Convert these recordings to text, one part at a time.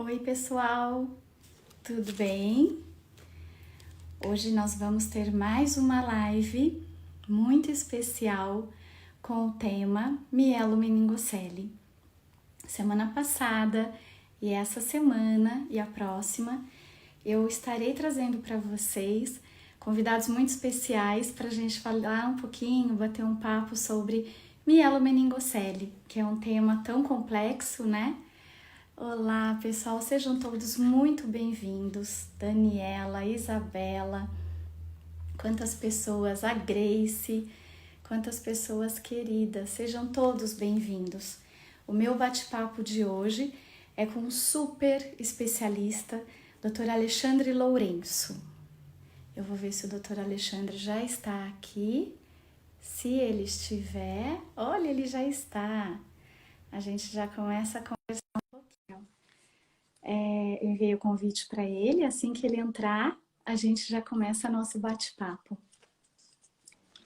Oi, pessoal, tudo bem? Hoje nós vamos ter mais uma live muito especial com o tema mielomeningocele. Semana passada e essa semana e a próxima eu estarei trazendo para vocês convidados muito especiais para a gente falar um pouquinho, bater um papo sobre mielomeningocele, que é um tema tão complexo, né? Olá, pessoal, sejam todos muito bem-vindos. Daniela, Isabela, quantas pessoas, a Grace, quantas pessoas queridas, sejam todos bem-vindos. O meu bate-papo de hoje é com um super especialista, Dr. Alexandre Lourenço. Eu vou ver se o Dr. Alexandre já está aqui. Se ele estiver, olha, ele já está. A gente já começa a conversar. Enviei o convite para ele, assim que ele entrar, a gente já começa nosso bate-papo.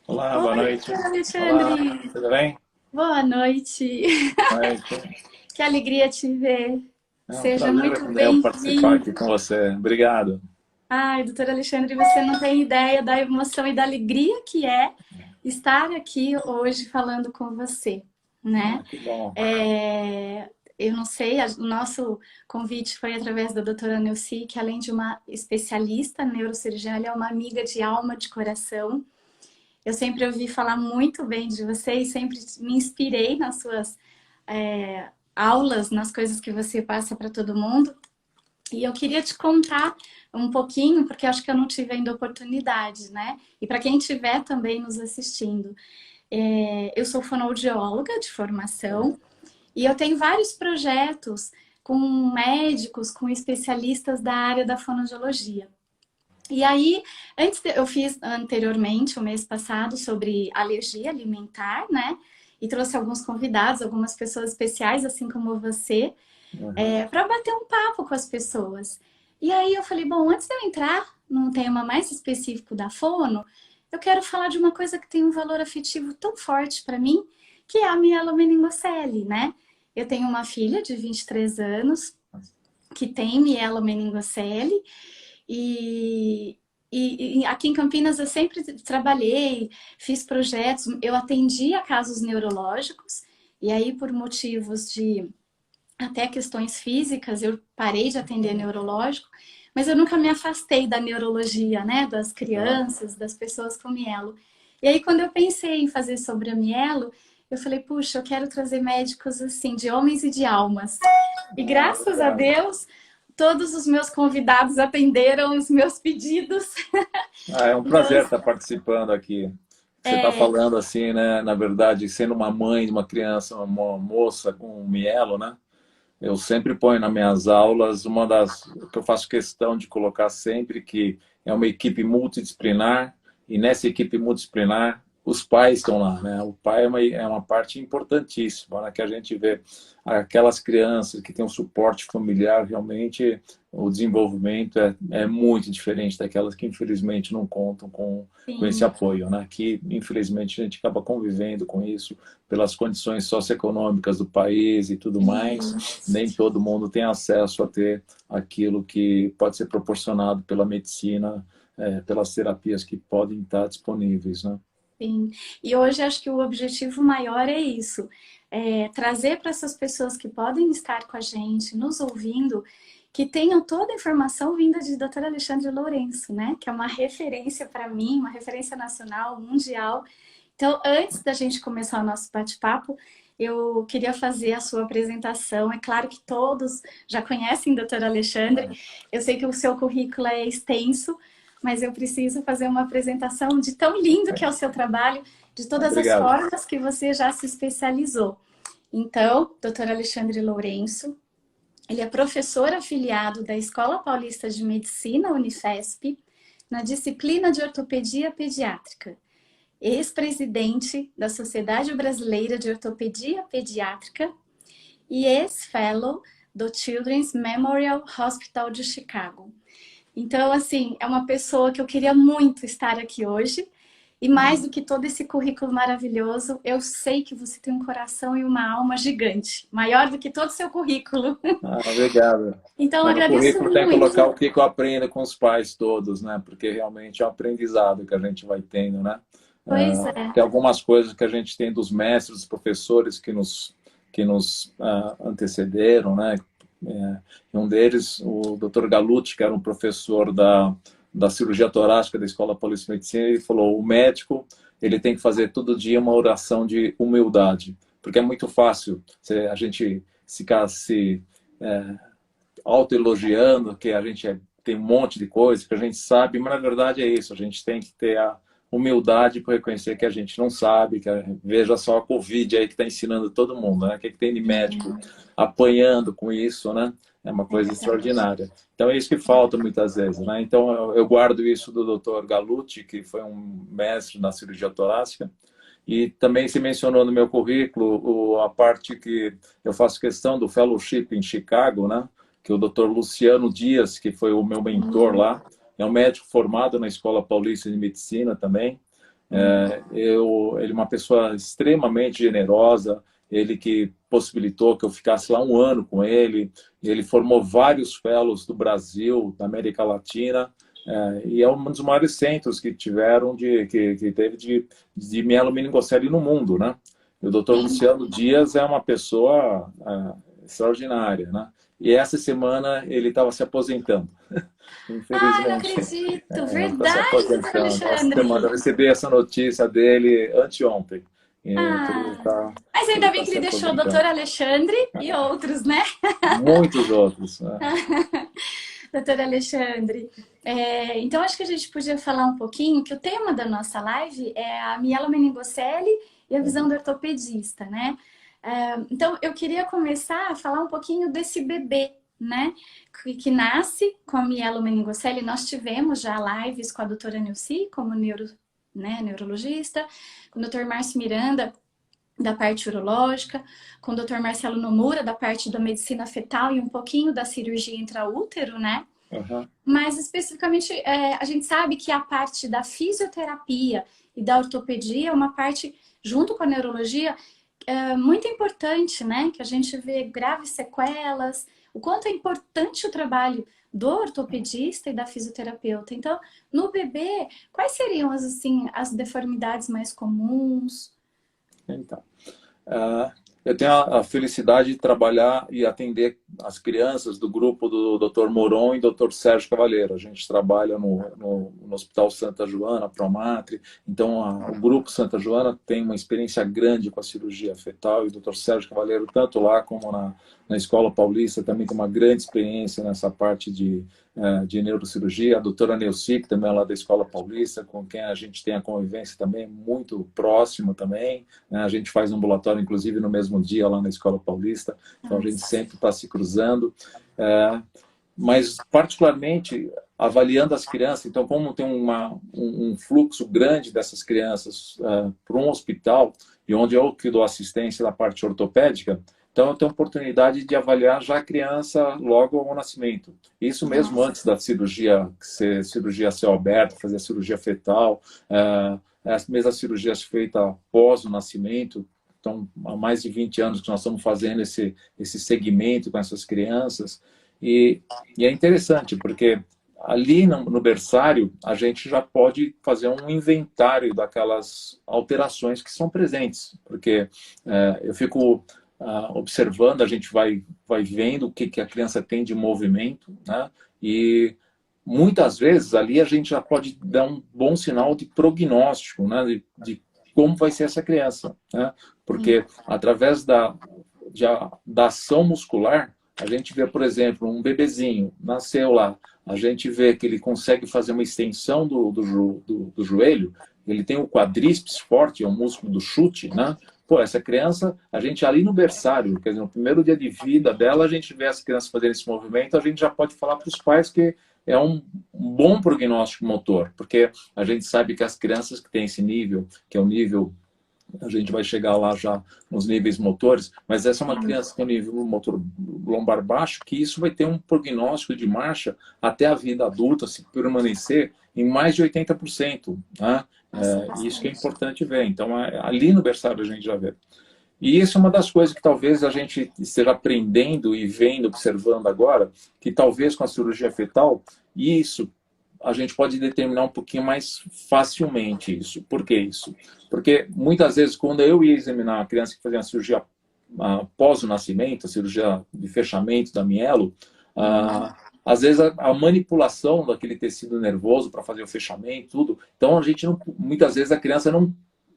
Olá, boa noite. Alexandre! Olá, tudo bem? Boa noite! Boa noite. Que alegria te ver! É um Seja prazer muito eu participar bem-vindo! aqui com você. Obrigado. Ai, doutor Alexandre, você não tem ideia da emoção e da alegria que é estar aqui hoje falando com você, né? Que bom. Eu não sei, o nosso convite foi através da doutora Neuci, que além de uma especialista neurocirurgiã, ela é uma amiga de alma, de coração. Eu sempre ouvi falar muito bem de você e sempre me inspirei nas suas aulas, nas coisas que você passa para todo mundo. E eu queria te contar um pouquinho, porque acho que eu não tive ainda oportunidade, né? E para quem estiver também nos assistindo, eu sou fonoaudióloga de formação e eu tenho vários projetos com médicos, com especialistas da área da fonoaudiologia. E aí, eu fiz anteriormente, o mês passado, sobre alergia alimentar, né? E trouxe alguns convidados, algumas pessoas especiais, assim como você, para bater um papo com as pessoas. E aí eu falei, bom, antes de eu entrar num tema mais específico da fono, eu quero falar de uma coisa que tem um valor afetivo tão forte para mim, que é a mielomeningocele, né? Eu tenho uma filha de 23 anos que tem mielomeningocele e aqui em Campinas eu sempre trabalhei, fiz projetos, eu atendia casos neurológicos e aí por motivos de até questões físicas, eu parei de atender neurológico, mas eu nunca me afastei da neurologia, né, das crianças, das pessoas com mielo. E aí, quando eu pensei em fazer sobre a mielo, eu falei, puxa, eu quero trazer médicos, assim, de homens e de almas. E graças a Deus, todos os meus convidados atenderam os meus pedidos. É um prazer estar participando aqui. Você está falando assim, né? Na verdade, sendo uma mãe de uma criança, uma moça com mielo, né? Eu sempre ponho nas minhas aulas, uma das que eu faço questão de colocar sempre, que é uma equipe multidisciplinar, e nessa equipe multidisciplinar, os pais estão lá, né? O pai é uma parte importantíssima, né? Que a gente vê aquelas crianças que têm um suporte familiar, realmente o desenvolvimento é muito diferente daquelas que infelizmente não contam com esse apoio, né? Que infelizmente a gente acaba convivendo com isso pelas condições socioeconômicas do país e tudo mais. Nem todo mundo tem acesso a ter aquilo que pode ser proporcionado pela medicina, pelas terapias que podem estar disponíveis, né? Sim, e hoje acho que o objetivo maior é isso, trazer para essas pessoas que podem estar com a gente, nos ouvindo, que tenham toda a informação vinda de Dr. Alexandre Lourenço, né? Que é uma referência para mim, uma referência nacional, mundial. Então, antes da gente começar o nosso bate-papo, eu queria fazer a sua apresentação. É claro que todos já conhecem o Dr. Alexandre, eu sei que o seu currículo é extenso, mas eu preciso fazer uma apresentação de tão lindo que é o seu trabalho, de todas as Obrigado. formas que você já se especializou. Então, Dr. Alexandre Lourenço, ele é professor afiliado da Escola Paulista de Medicina, Unifesp, na disciplina de Ortopedia Pediátrica, ex-presidente da Sociedade Brasileira de Ortopedia Pediátrica e ex-fellow do Children's Memorial Hospital de Chicago. Então, assim, é uma pessoa que eu queria muito estar aqui hoje E mais do que todo esse currículo maravilhoso, eu sei que você tem um coração e uma alma gigante, maior do que todo o seu currículo. Ah, obrigado. Então, eu No agradeço currículo tem que colocar muito. o que eu aprendo com os pais todos, né? Porque realmente é um aprendizado que a gente vai tendo, né? Pois é. Tem algumas coisas que a gente tem dos mestres, dos professores que nos antecederam, né? Um deles, o Dr. Galucci, que era um professor da cirurgia torácica da Escola Paulista de Medicina, ele falou: o médico ele tem que fazer todo dia uma oração de humildade, porque é muito fácil a gente ficar se autoelogiando, que a gente tem um monte de coisa que a gente sabe, mas na verdade é isso, a gente tem que ter a humildade para reconhecer que a gente não sabe, veja só a Covid aí que está ensinando todo mundo, né? O que tem de médico apanhando com isso, né? É uma coisa extraordinária. Então é isso que falta muitas vezes, né? Então eu guardo isso do Dr. Galucci, que foi um mestre na cirurgia torácica, e também se mencionou no meu currículo a parte que eu faço questão do fellowship em Chicago, né? Que o Dr. Luciano Dias, que foi o meu mentor lá, é um médico formado na Escola Paulista de Medicina também. Ele é uma pessoa extremamente generosa, ele que possibilitou que eu ficasse lá um ano com ele. Ele formou vários fellows do Brasil, da América Latina, e é um dos maiores centros que tiveram que teve de mielomeningocele no mundo, né? E o Dr. Luciano Dias é uma pessoa extraordinária, né? E essa semana ele estava se aposentando, Ai, não infelizmente. acredito. Está se Verdade, doutor aposentando. Essa semana eu Alexandre. recebi essa notícia dele anteontem, que ele Ah, está mas ele ainda bem tá que se ele deixou o doutor aposentando. Alexandre e outros, né? Muitos outros, né? Doutor Alexandre. Então, acho que a gente podia falar um pouquinho, que o tema da nossa live é a mielomeningocele e a visão do ortopedista, né? Então, eu queria começar a falar um pouquinho desse bebê, né? Que nasce com a mielomeningocele. Nós tivemos já lives com a doutora Nilce, como neurologista, com o doutor Márcio Miranda, da parte urológica, com o Dr. Marcelo Nomura, da parte da medicina fetal e um pouquinho da cirurgia intraútero, né? Uhum. Mas, especificamente, a gente sabe que a parte da fisioterapia e da ortopedia é uma parte, junto com a neurologia, muito importante, né? Que a gente vê graves sequelas, o quanto é importante o trabalho do ortopedista e da fisioterapeuta. Então, no bebê, quais seriam as deformidades mais comuns? Então, eu tenho a felicidade de trabalhar e atender as crianças do grupo do Dr. Moron e Dr. Sérgio Cavaleiro. A gente trabalha no Hospital Santa Joana, Promatre. Então, o grupo Santa Joana tem uma experiência grande com a cirurgia fetal, e o Dr. Sérgio Cavaleiro, tanto lá como na Escola Paulista, também tem uma grande experiência nessa parte de neurocirurgia. A doutora Neuci, que também é lá da Escola Paulista, com quem a gente tem a convivência também muito próxima também, né? A gente faz um ambulatório, inclusive, no mesmo dia lá na Escola Paulista, então a gente sempre está se cruzando. Mas, particularmente, avaliando as crianças, então, como tem um fluxo grande dessas crianças para um hospital, e onde eu que dou assistência na parte ortopédica, então eu tenho a oportunidade de avaliar já a criança logo ao nascimento. Isso mesmo antes da cirurgia a céu aberto, fazer a cirurgia fetal, as mesmas cirurgias feitas após o nascimento. Então, há mais de 20 anos que nós estamos fazendo esse segmento com essas crianças. E é interessante, porque ali no berçário, a gente já pode fazer um inventário daquelas alterações que são presentes. Porque eu fico observando, a gente vai vendo o que a criança tem de movimento, né? E muitas vezes ali a gente já pode dar um bom sinal de prognóstico, né? De como vai ser essa criança, né? Porque através da ação muscular, a gente vê, por exemplo, um bebezinho, nasceu lá, a gente vê que ele consegue fazer uma extensão do joelho, ele tem o quadríceps forte, é o músculo do chute, né? Pô, essa criança, a gente ali no berçário, quer dizer, no primeiro dia de vida dela, a gente vê as crianças fazendo esse movimento, a gente já pode falar para os pais que é um bom prognóstico motor, porque a gente sabe que as crianças que têm esse nível, que é o nível, a gente vai chegar lá já nos níveis motores, mas essa é uma criança com nível motor lombar baixo, que isso vai ter um prognóstico de marcha até a vida adulta, se permanecer, em mais de 80%. Né? Nossa, Isso que é bastante. importante ver. Então, ali no berçário a gente já vê. E isso é uma das coisas que talvez a gente esteja aprendendo e vendo, observando agora, que talvez com a cirurgia fetal, isso a gente pode determinar um pouquinho mais facilmente isso. Por que isso? Porque muitas vezes, quando eu ia examinar a criança que fazia a cirurgia após o nascimento, a cirurgia de fechamento da mielo, Uhum. às vezes a manipulação daquele tecido nervoso para fazer o fechamento, tudo. Então a gente não, muitas vezes a criança não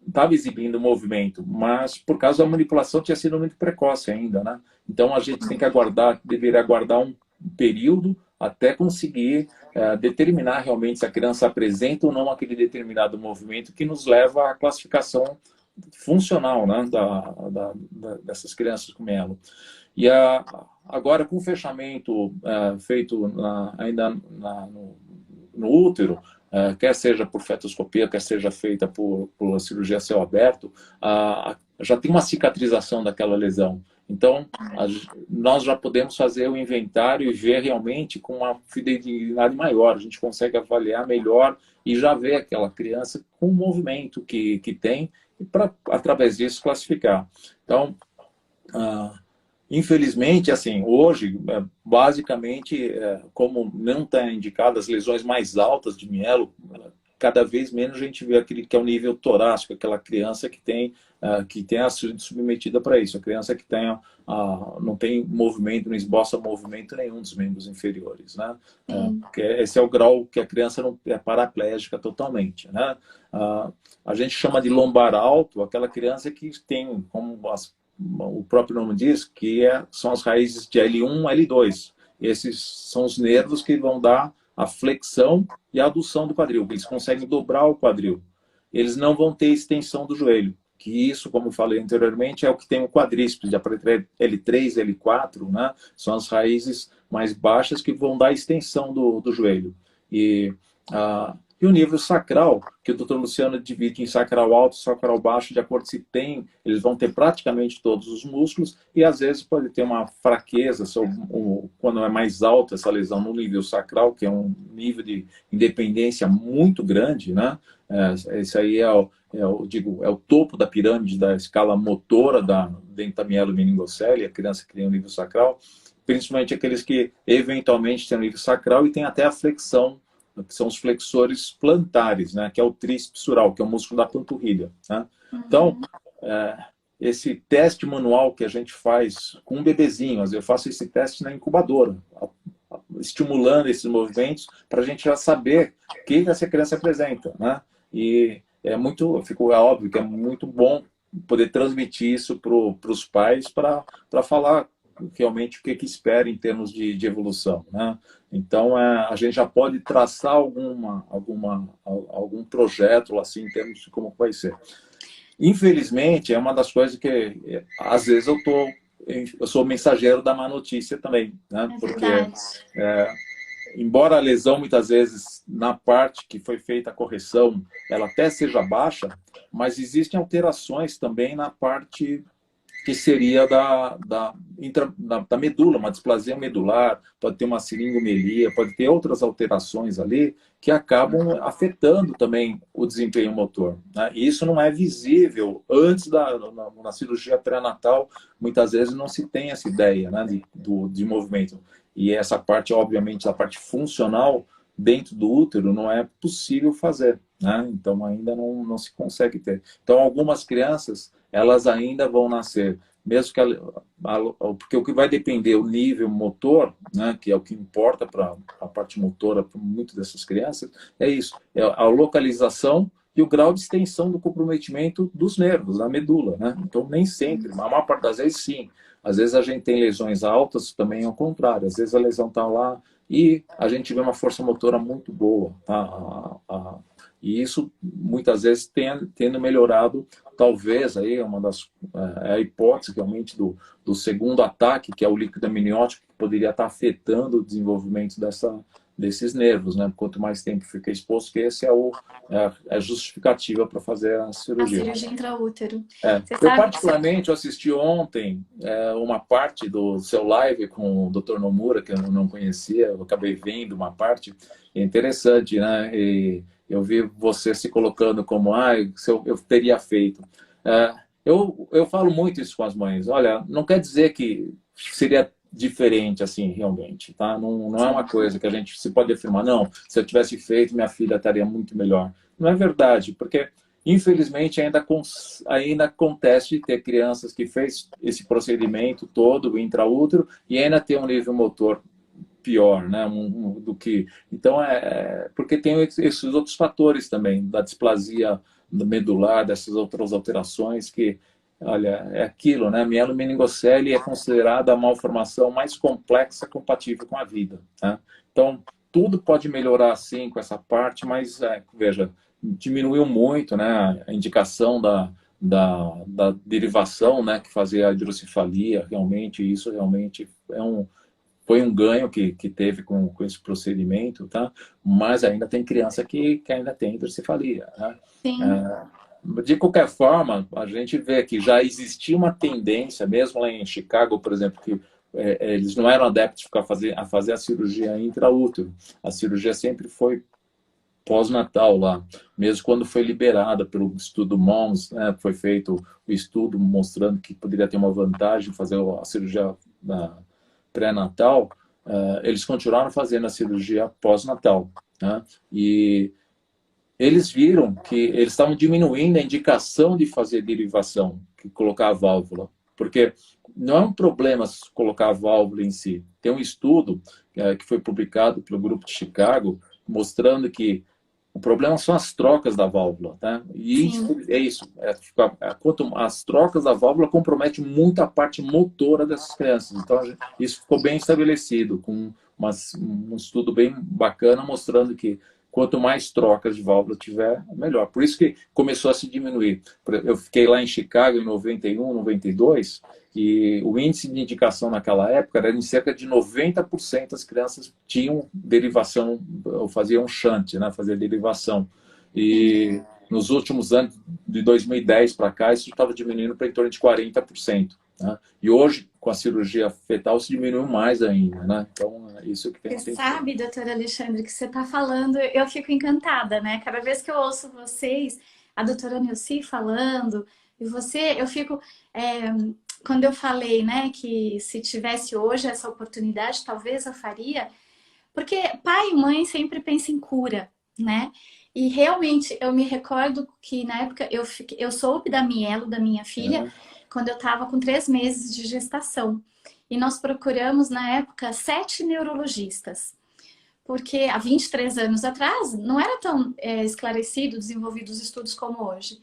estava exibindo movimento, mas por causa da manipulação tinha sido muito precoce ainda, né? Então a gente tem que aguardar, deveria aguardar um período até conseguir determinar realmente se a criança apresenta ou não aquele determinado movimento que nos leva à classificação funcional, né, dessas crianças com mielo. E agora, com o fechamento feito ainda no útero, quer seja por fetoscopia, quer seja feita por cirurgia a céu aberto, já tem uma cicatrização daquela lesão. Então, nós já podemos fazer o inventário e ver realmente com uma fidelidade maior. A gente consegue avaliar melhor e já ver aquela criança com o movimento que tem e para, através disso, classificar. Então, infelizmente, assim, hoje, basicamente, como não está indicado as lesões mais altas de mielo, cada vez menos a gente vê aquele que é o nível torácico, aquela criança que tenha sido submetida para isso, a criança que tenha, não tem movimento, não esboça movimento nenhum dos membros inferiores, né? Sim. Porque esse é o grau que a criança não é paraplégica totalmente, né? A gente chama de lombar alto aquela criança que tem, como o próprio nome diz, que são as raízes de L1 L2. Esses são os nervos que vão dar a flexão e a adução do quadril. Eles conseguem dobrar o quadril. Eles não vão ter extensão do joelho, que isso, como falei anteriormente, é o que tem o quadríceps, de L3, L4, né? São as raízes mais baixas que vão dar a extensão do joelho. E o nível sacral, que o Dr. Luciano divide em sacral alto e sacral baixo, de acordo se tem, eles vão ter praticamente todos os músculos, e às vezes pode ter uma fraqueza, quando é mais alta essa lesão no nível sacral, que é um nível de independência muito grande, né? Esse aí é o topo da pirâmide da escala motora dentro da mielomeningocele, a criança que tem o nível sacral, principalmente aqueles que eventualmente têm o nível sacral e tem até a flexão, que são os flexores plantares, né, que é o tríceps sural, que é o músculo da panturrilha, né? Então, Uhum. esse teste manual que a gente faz com um bebezinho, eu faço esse teste na incubadora, estimulando esses movimentos para a gente já saber o que essa criança apresenta, né? E é óbvio que é muito bom poder transmitir isso para os pais para falar realmente o que espera em termos de evolução, né? Então, a gente já pode traçar algum projeto assim, em termos de como vai ser. Infelizmente, é uma das coisas que, às vezes, eu sou mensageiro da má notícia também, né? É Porque, verdade. embora a lesão, muitas vezes, na parte que foi feita a correção, ela até seja baixa, mas existem alterações também na parte que seria da medula, uma displasia medular, pode ter uma seringomelia, pode ter outras alterações ali que acabam afetando também o desempenho motor, né? E isso não é visível antes na cirurgia pré-natal, muitas vezes não se tem essa ideia, né, de movimento. E essa parte, obviamente, a parte funcional dentro do útero não é possível fazer, né? Então ainda não se consegue ter. Então algumas crianças elas ainda vão nascer, mesmo que porque o que vai depender o nível motor, né, que é o que importa para a parte motora para muitas dessas crianças, é isso, é a localização e o grau de extensão do comprometimento dos nervos, da medula, né? Então nem sempre, mas a maior parte das vezes sim. Às vezes a gente tem lesões altas, também ao contrário. Às vezes a lesão está lá e a gente vê uma força motora muito boa, tá? E isso muitas vezes tendo melhorado, talvez aí é uma das a hipótese realmente do segundo ataque, que é o líquido amniótico, que poderia estar afetando o desenvolvimento desses nervos, né? Quanto mais tempo fica exposto, que esse é a justificativa para fazer a A cirurgia. cirurgia intraútero. Você Eu sabe que você... particularmente eu assisti ontem uma parte do seu live com o Dr. Nomura, que eu não conhecia, eu acabei vendo uma parte, é interessante, né? Eu vi você se colocando como, se eu teria feito. Eu falo muito isso com as mães. Olha, não quer dizer que seria diferente assim, realmente, tá? Não é uma coisa que a gente se pode afirmar, não, se eu tivesse feito, minha filha estaria muito melhor. Não é verdade, porque infelizmente ainda acontece de ter crianças que fez esse procedimento todo, o intraútero, e ainda tem um nível motor pior, né, do que... Então, porque tem esses outros fatores também, da displasia medular, dessas outras alterações que, olha, é aquilo, né, mielomeningocele é considerada a malformação mais complexa compatível com a vida, né? Então, tudo pode melhorar, sim, com essa parte, mas, veja, diminuiu muito, né, a indicação da derivação, né, que fazia a hidrocefalia, realmente, isso realmente foi um ganho que teve com esse procedimento, tá? Mas ainda tem criança que ainda tem hidrocefalia, né? Sim. De qualquer forma, a gente vê que já existia uma tendência, mesmo lá em Chicago, por exemplo, que eles não eram adeptos a fazer a cirurgia intraútero. A cirurgia sempre foi pós-natal lá, mesmo quando foi liberada pelo estudo MOMS, né, foi feito o estudo mostrando que poderia ter uma vantagem fazer a cirurgia pré-natal, eles continuaram fazendo a cirurgia pós-natal, né? E eles viram que eles estavam diminuindo a indicação de fazer derivação, que colocar a válvula, porque não é um problema colocar a válvula em si. Tem um estudo que foi publicado pelo grupo de Chicago mostrando que o problema são as trocas da válvula, tá? E é isso. Quanto as trocas da válvula comprometem muito a parte motora dessas crianças. Então, isso ficou bem estabelecido, com um estudo bem bacana mostrando que quanto mais trocas de válvula tiver, melhor. Por isso que começou a se diminuir. Eu fiquei lá em Chicago em 91, 92, e o índice de indicação naquela época era em cerca de 90% das crianças tinham derivação, ou faziam shunt, né, fazer derivação. E nos últimos anos, de 2010 para cá, isso estava diminuindo para em torno de 40%. Né? E hoje, com a cirurgia fetal, se diminuiu mais ainda. Né? Então, é isso que tem. Você sabe, doutor Alexandre, que você está falando, eu fico encantada, né? Cada vez que eu ouço vocês, a doutora Nilce falando, e você, eu fico... quando eu falei, né, que se tivesse hoje essa oportunidade, talvez eu faria, porque pai e mãe sempre pensam em cura, né? E realmente eu me recordo que na época eu soube da mielo da minha filha quando eu estava com 3 meses de gestação. E nós procuramos, na época, 7 neurologistas. Porque há 23 anos atrás não era tão esclarecido, desenvolvido os estudos como hoje.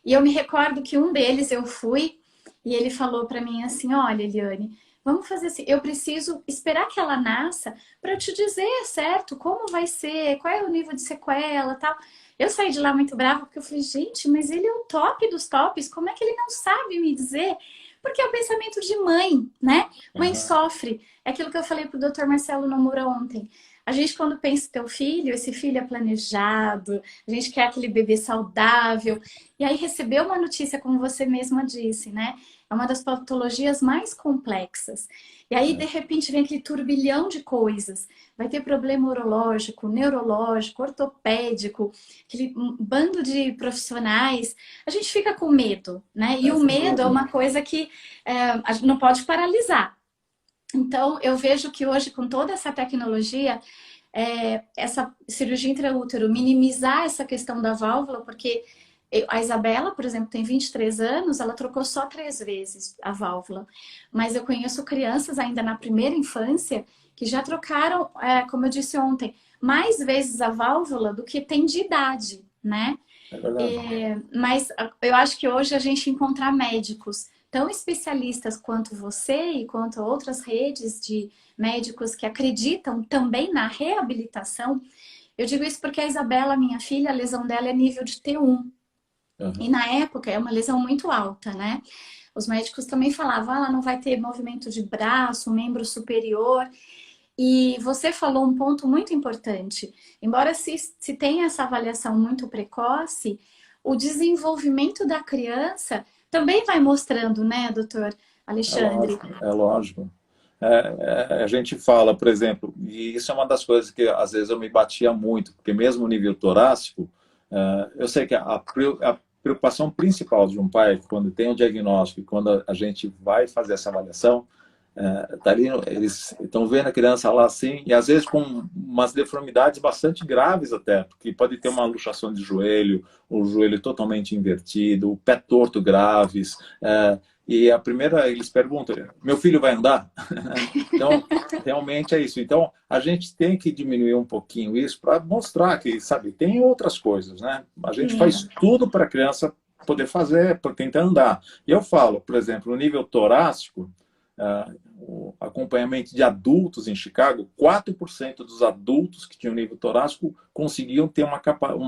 E eu me recordo que um deles eu fui e ele falou para mim assim, olha, Eliane, vamos fazer assim, eu preciso esperar que ela nasça para te dizer, certo, como vai ser, qual é o nível de sequela, tal. Eu saí de lá muito brava porque eu falei, gente, mas ele é o top dos tops, como é que ele não sabe me dizer? Porque é o pensamento de mãe, né? Mãe sofre. É aquilo que eu falei pro Dr. Marcelo Nomura ontem. A gente, quando pensa em teu filho, esse filho é planejado, a gente quer aquele bebê saudável. E aí receber uma notícia, como você mesma disse, né? É uma das patologias mais complexas. E aí, de repente, vem aquele turbilhão de coisas. Vai ter problema urológico, neurológico, ortopédico, aquele bando de profissionais. A gente fica com medo, né? E o medo é uma coisa que a gente não pode paralisar. Então, eu vejo que hoje, com toda essa tecnologia, essa cirurgia intraútero, minimizar essa questão da válvula, porque a Isabela, por exemplo, tem 23 anos, ela trocou só 3 vezes a válvula. Mas eu conheço crianças ainda na primeira infância que já trocaram, como eu disse ontem, mais vezes a válvula do que tem de idade, né? Mas eu acho que hoje a gente encontrar médicos tão especialistas quanto você e quanto outras redes de médicos que acreditam também na reabilitação. Eu digo isso porque a Isabela, minha filha, a lesão dela é nível de T1. E na época é uma lesão muito alta, né? Os médicos também falavam, ela não vai ter movimento de braço, membro superior. E você falou um ponto muito importante. Embora se tenha essa avaliação muito precoce, o desenvolvimento da criança também vai mostrando, né, doutor Alexandre? É lógico. a gente fala, por exemplo, e isso é uma das coisas que às vezes eu me batia muito, porque mesmo no nível torácico, eu sei que a preocupação principal de um pai, quando tem o diagnóstico e quando a gente vai fazer essa avaliação, tá ali, eles estão vendo a criança lá assim, e às vezes com umas deformidades bastante graves até, porque pode ter uma luxação de joelho, o joelho totalmente invertido, o pé torto graves, e a primeira, eles perguntam, meu filho vai andar? Então, realmente é isso. Então, a gente tem que diminuir um pouquinho isso para mostrar que, sabe, tem outras coisas, né? A gente faz tudo para a criança poder fazer, para tentar andar. E eu falo, por exemplo, no nível torácico, o acompanhamento de adultos em Chicago, 4% dos adultos que tinham nível torácico conseguiam ter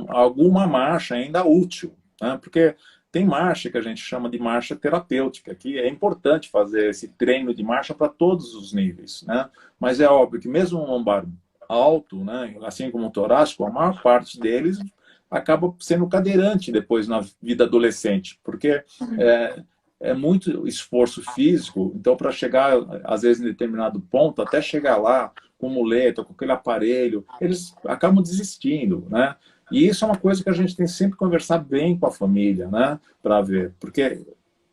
alguma marcha ainda útil, né? Porque tem marcha que a gente chama de marcha terapêutica, que é importante fazer esse treino de marcha para todos os níveis, né? Mas é óbvio que mesmo um lombar alto, né, assim como o torácico, a maior parte deles acaba sendo cadeirante depois na vida adolescente, porque é muito esforço físico, então para chegar, às vezes, em determinado ponto, até chegar lá com muleta, com aquele aparelho, eles acabam desistindo, né? E isso é uma coisa que a gente tem sempre que conversar bem com a família, né? Para ver, porque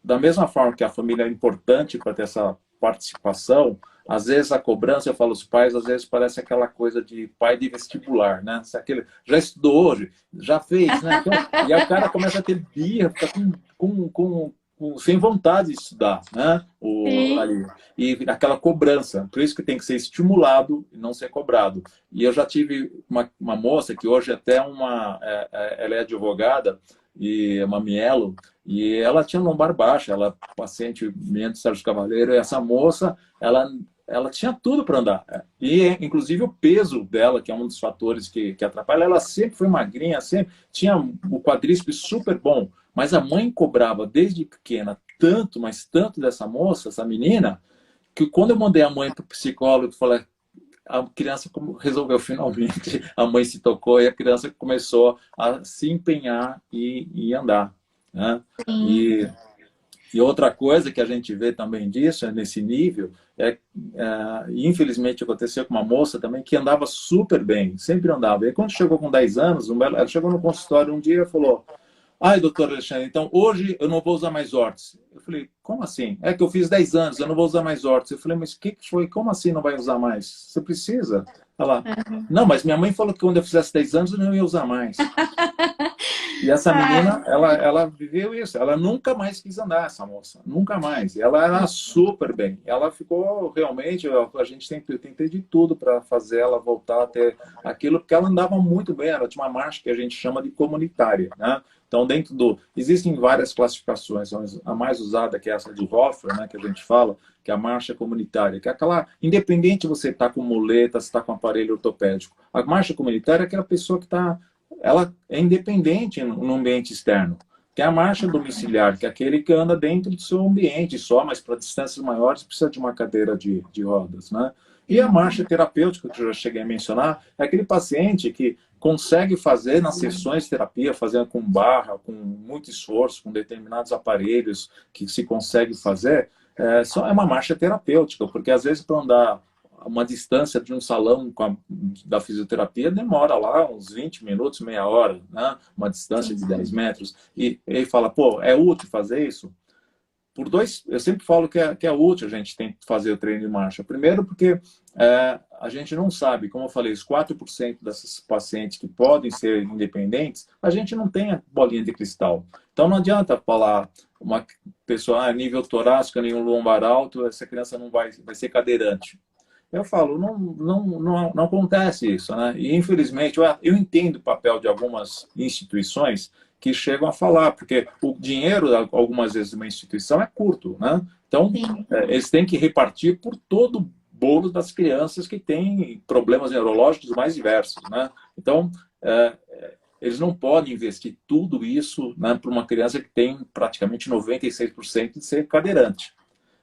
da mesma forma que a família é importante para ter essa participação, às vezes a cobrança, eu falo os pais, às vezes parece aquela coisa de pai de vestibular, né? Se aquele, já estudou hoje, já fez, né? Então, e aí o cara começa a ter birra, fica sem vontade de estudar, né? Ali. E aquela cobrança. Por isso que tem que ser estimulado e não ser cobrado. E eu já tive uma moça que hoje até ela é advogada, e uma mielo, e ela tinha lombar baixa, ela paciente do Sérgio Cavaleiro, e essa moça, ela tinha tudo para andar. E, inclusive, o peso dela, que é um dos fatores que atrapalha, ela sempre foi magrinha, sempre tinha o quadríceps super bom, mas a mãe cobrava desde pequena tanto, mas tanto dessa moça, essa menina, que quando eu mandei a mãe para o psicólogo, falei, a criança resolveu finalmente, a mãe se tocou e a criança começou a se empenhar e andar, né? E outra coisa que a gente vê também disso, nesse nível, infelizmente aconteceu com uma moça também que andava super bem, sempre andava. E quando chegou com 10 anos, ela chegou no consultório um dia e falou, ai, doutor Alexandre, então hoje eu não vou usar mais órtese. Eu falei, como assim? É que eu fiz 10 anos, eu não vou usar mais órtese. Eu falei, mas o que foi? Como assim não vai usar mais? Você precisa? Ela, não, mas minha mãe falou que quando eu fizesse 10 anos eu não ia usar mais. E essa menina, ela viveu isso. Ela nunca mais quis andar, essa moça. Nunca mais. E ela era super bem. Ela ficou realmente... A gente tem de tudo para fazer ela voltar a ter aquilo, porque ela andava muito bem. Ela tinha uma marcha que a gente chama de comunitária, né? Então, dentro do... Existem várias classificações. A mais usada, que é essa de Hoffer, né, que a gente fala, que é a marcha comunitária, que é aquela... Independente você está com muleta, se está com aparelho ortopédico. A marcha comunitária é aquela pessoa que está... Ela é independente no ambiente externo. Tem a marcha domiciliar, que é aquele que anda dentro do seu ambiente só, mas para distâncias maiores precisa de uma cadeira de rodas, né? E a marcha terapêutica, que eu já cheguei a mencionar, é aquele paciente que consegue fazer nas sessões de terapia, fazendo com barra, com muito esforço, com determinados aparelhos que se consegue fazer, só é uma marcha terapêutica, porque às vezes para andar uma distância de um salão da fisioterapia demora lá uns 20 minutos, meia hora, né? Uma distância de 10 metros. E ele fala, pô, é útil fazer isso? Eu sempre falo que é útil a gente tem que fazer o treino de marcha. Primeiro porque a gente não sabe, como eu falei, os 4% desses pacientes que podem ser independentes, a gente não tem a bolinha de cristal. Então não adianta falar uma pessoa nível torácico, nenhum lombar alto, essa criança não vai ser cadeirante. Eu falo, não acontece isso, né? E, infelizmente, eu entendo o papel de algumas instituições que chegam a falar, porque o dinheiro, algumas vezes, de uma instituição é curto, né? Então, eles têm que repartir por todo o bolo das crianças que têm problemas neurológicos mais diversos, né? Então, eles não podem investir tudo isso, né, para uma criança que tem praticamente 96% de ser cadeirante.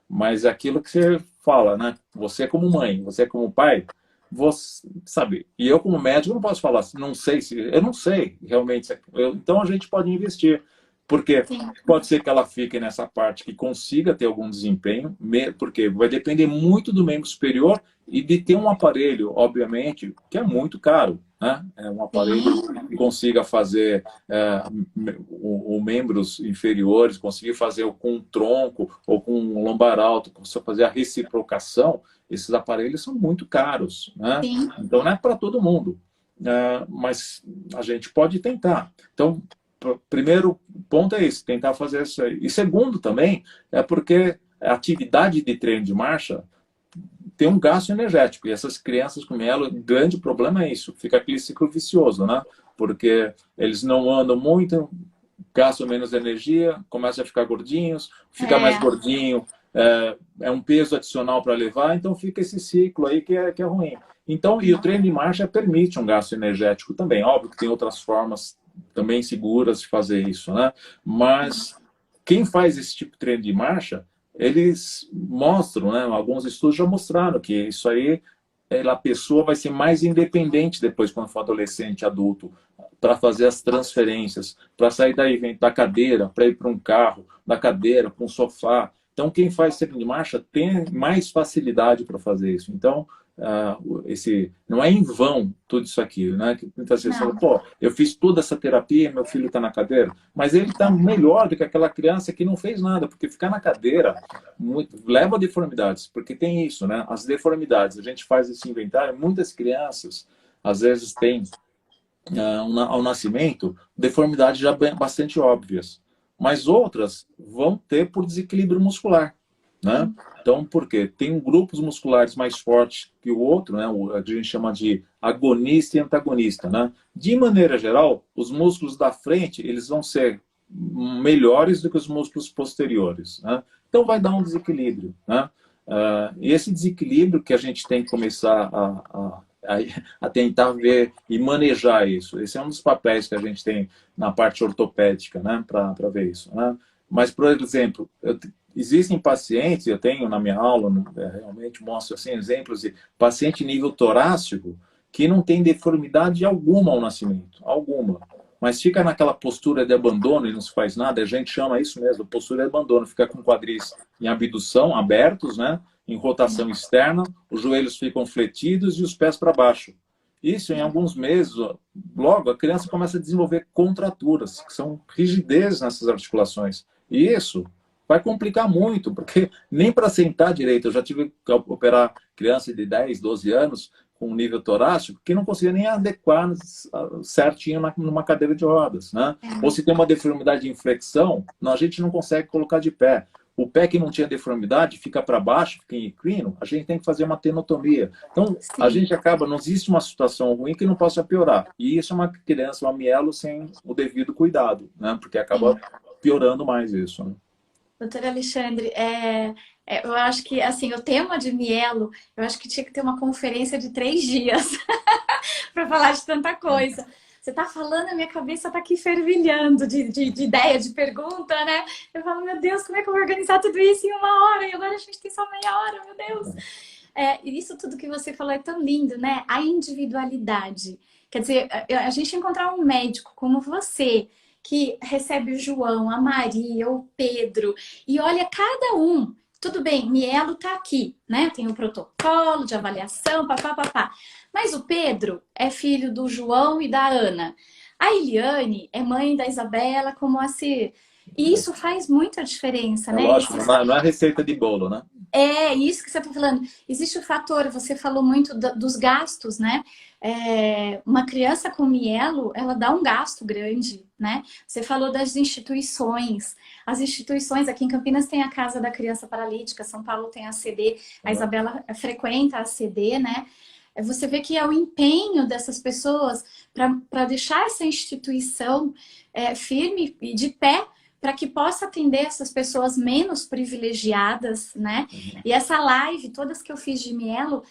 Mas aquilo que você fala, né? Você como mãe, você como pai, você sabe. E eu como médico não posso falar, não sei se, eu não sei realmente. Então a gente pode investir. Porque sim, pode ser que ela fique nessa parte que consiga ter algum desempenho, porque vai depender muito do membro superior e de ter um aparelho, obviamente, que é muito caro, né? É um aparelho sim, que consiga fazer o membros inferiores, conseguir fazer com um tronco ou com um lombar alto, só fazer a reciprocação, esses aparelhos são muito caros, né? sim. Então não é para todo mundo, mas a gente pode tentar. Então, primeiro ponto é esse, tentar fazer isso aí. E segundo também, é porque a atividade de treino de marcha tem um gasto energético. E essas crianças com mielo, o grande problema é isso. Fica aquele ciclo vicioso, né? Porque eles não andam muito, gastam menos energia, começam a ficar gordinhos, ficar mais É, gordinho, é um peso adicional para levar, então fica esse ciclo aí que é ruim. Então, e o treino de marcha permite um gasto energético também. Óbvio que tem outras formas também seguras de fazer isso, né? Mas quem faz esse tipo de treino de marcha, eles mostram, né? Alguns estudos já mostraram que isso aí, a pessoa vai ser mais independente depois, quando for adolescente, adulto, para fazer as transferências, para sair da cadeira, para ir para um carro, da cadeira, para um sofá. Então, quem faz treino de marcha tem mais facilidade para fazer isso. Então, não é em vão tudo isso aqui, né? Que muitas vezes fala, não, pô, eu fiz toda essa terapia, meu filho está na cadeira, mas ele está melhor do que aquela criança que não fez nada, porque ficar na cadeira leva a deformidades, porque tem isso, né? As deformidades, a gente faz esse inventário, muitas crianças às vezes têm ao nascimento deformidades já bastante óbvias, mas outras vão ter por desequilíbrio muscular, né? sim, Então, por quê? Tem grupos musculares mais fortes que o outro, né? A gente chama de agonista e antagonista, né? De maneira geral, os músculos da frente, eles vão ser melhores do que os músculos posteriores, né? Então, vai dar um desequilíbrio, né? E esse desequilíbrio que a gente tem que começar a tentar ver e manejar isso. Esse é um dos papéis que a gente tem na parte ortopédica, né? Para ver isso, né? Mas, por exemplo, existem pacientes, eu tenho na minha aula, realmente mostro assim, exemplos de paciente nível torácico que não tem deformidade alguma ao nascimento, alguma. Mas fica naquela postura de abandono e não se faz nada, a gente chama isso mesmo, postura de abandono, fica com quadris em abdução, abertos, né? Em rotação externa, os joelhos ficam fletidos e os pés para baixo. Isso, em alguns meses, logo, a criança começa a desenvolver contraturas, que são rigidez nessas articulações. E isso vai complicar muito, porque nem para sentar direito, eu já tive que operar criança de 10, 12 anos com nível torácico que não conseguia nem adequar certinho numa cadeira de rodas, né? Ou se tem uma deformidade de inflexão, a gente não consegue colocar de pé. O pé que não tinha deformidade fica para baixo, fica em equino, a gente tem que fazer uma tenotomia. Então, a sim. gente acaba, não existe uma situação ruim que não possa piorar. E isso é uma criança, uma mielo, sem o devido cuidado, né? Porque acaba Sim. piorando mais isso, né? Doutor Alexandre, eu acho que assim, o tema de mielo, eu acho que tinha que ter uma conferência de 3 dias para falar de tanta coisa. Você tá falando, a minha cabeça tá aqui fervilhando de ideia, de pergunta, né? Eu falo, meu Deus, como é que eu vou organizar tudo isso em 1 hora? E agora a gente tem só meia hora, meu Deus. Isso tudo que você falou é tão lindo, né? A individualidade. Quer dizer, a gente encontrar um médico como você, que recebe o João, a Maria, o Pedro, e olha cada um. Tudo bem, Mielo tá aqui, né? Tem o protocolo de avaliação, papá. Mas o Pedro é filho do João e da Ana. A Eliane é mãe da Isabela com o Moacir. E isso faz muita diferença, É né? lógico, não é receita de bolo, né? É isso que você está falando. Existe o fator, você falou muito dos gastos, né? Uma criança com mielo, ela dá um gasto grande, né? Você falou das instituições. As instituições, aqui em Campinas tem a Casa da Criança Paralítica, São Paulo tem a CD, a Isabela frequenta a CD, né? Você vê que é o empenho dessas pessoas para deixar essa instituição firme e de pé, para que possa atender essas pessoas menos privilegiadas, né? E essa live, todas que eu fiz de mielo,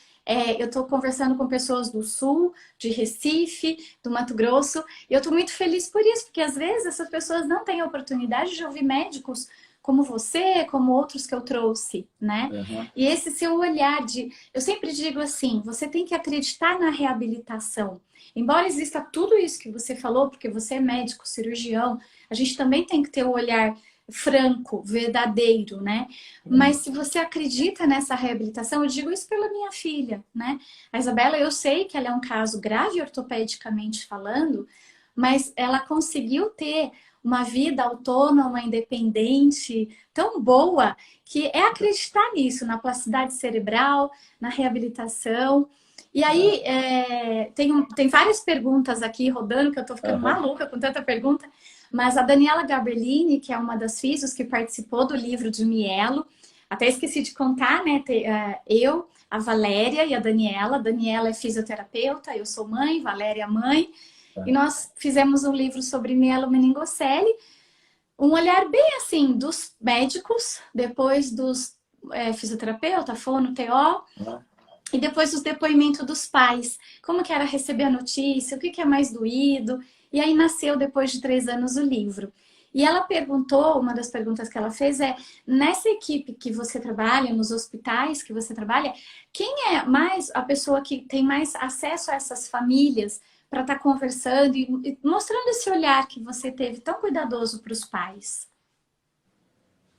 eu estou conversando com pessoas do Sul, de Recife, do Mato Grosso, e eu estou muito feliz por isso, porque às vezes essas pessoas não têm a oportunidade de ouvir médicos como você, como outros que eu trouxe, né? Uhum. E esse seu olhar de... Eu sempre digo assim, você tem que acreditar na reabilitação. Embora exista tudo isso que você falou, porque você é médico, cirurgião, a gente também tem que ter o olhar franco, verdadeiro, né? Mas se você acredita nessa reabilitação, eu digo isso pela minha filha, né? A Isabela, eu sei que ela é um caso grave ortopedicamente falando, mas ela conseguiu ter uma vida autônoma, independente, tão boa, que é acreditar nisso, na plasticidade cerebral, na reabilitação. E aí, tem várias perguntas aqui rodando, que eu tô ficando maluca com tanta pergunta, mas a Daniela Gabellini, que é uma das físicas que participou do livro de Mielo, até esqueci de contar, né? Eu, a Valéria e a Daniela. A Daniela é fisioterapeuta, eu sou mãe, Valéria é mãe. E nós fizemos um livro sobre mielomeningocele, um olhar bem assim dos médicos, depois dos fisioterapeuta, fono, TO, e depois os depoimentos dos pais. Como que era receber a notícia, o que que é mais doído. E aí nasceu, depois de 3 anos, o livro. E ela perguntou, uma das perguntas que ela fez é, nessa equipe que você trabalha, nos hospitais que você trabalha, quem é mais a pessoa que tem mais acesso a essas famílias para estar conversando e mostrando esse olhar que você teve tão cuidadoso para os pais?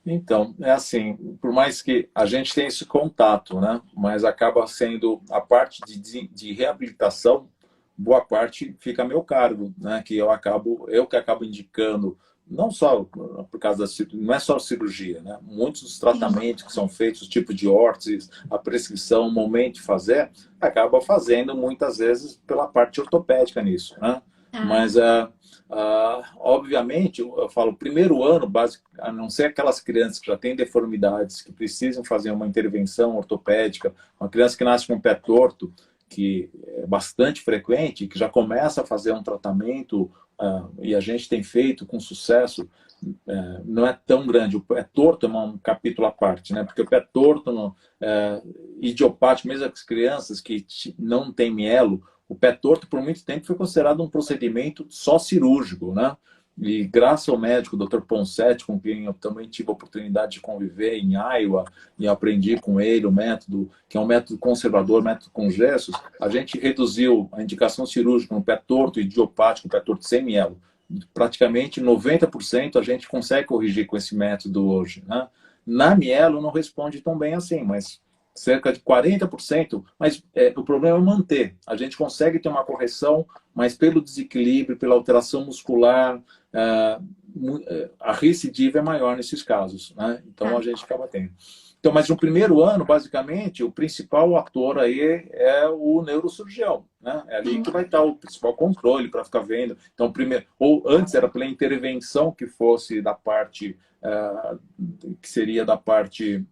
Então, é assim, por mais que a gente tenha esse contato, né? Mas acaba sendo a parte de reabilitação, boa parte fica a meu cargo, né? Que eu que acabo indicando, não só por causa da cirurgia, não é só cirurgia, né? Muitos dos tratamentos que são feitos, o tipo de órteses, a prescrição, o momento de fazer, acaba fazendo muitas vezes pela parte ortopédica nisso, né? Mas obviamente, eu falo, primeiro ano, básico, a não ser aquelas crianças que já têm deformidades, que precisam fazer uma intervenção ortopédica, uma criança que nasce com o pé torto, que é bastante frequente, que já começa a fazer um tratamento, e a gente tem feito com sucesso, não é tão grande. O pé torto é um capítulo à parte, né? Porque o pé torto, idiopático, mesmo as crianças que não têm mielo, o pé torto, por muito tempo, foi considerado um procedimento só cirúrgico, né? E graças ao médico, Dr. Ponsetti, com quem eu também tive a oportunidade de conviver em Iowa, e aprendi com ele o método, que é um método conservador, método com gessos, a gente reduziu a indicação cirúrgica no pé torto idiopático, pé torto sem mielo. Praticamente 90% a gente consegue corrigir com esse método hoje, né? Na mielo não responde tão bem assim, mas cerca de 40%, mas o problema é manter. A gente consegue ter uma correção, mas pelo desequilíbrio, pela alteração muscular, a recidiva é maior nesses casos, né? Então a gente acaba tendo. Então, mas no primeiro ano, basicamente, o principal ator aí é o neurocirurgião, né? É ali que vai estar o principal controle para ficar vendo. Então, primeiro, ou antes era pela intervenção que fosse da parte, que seria da parte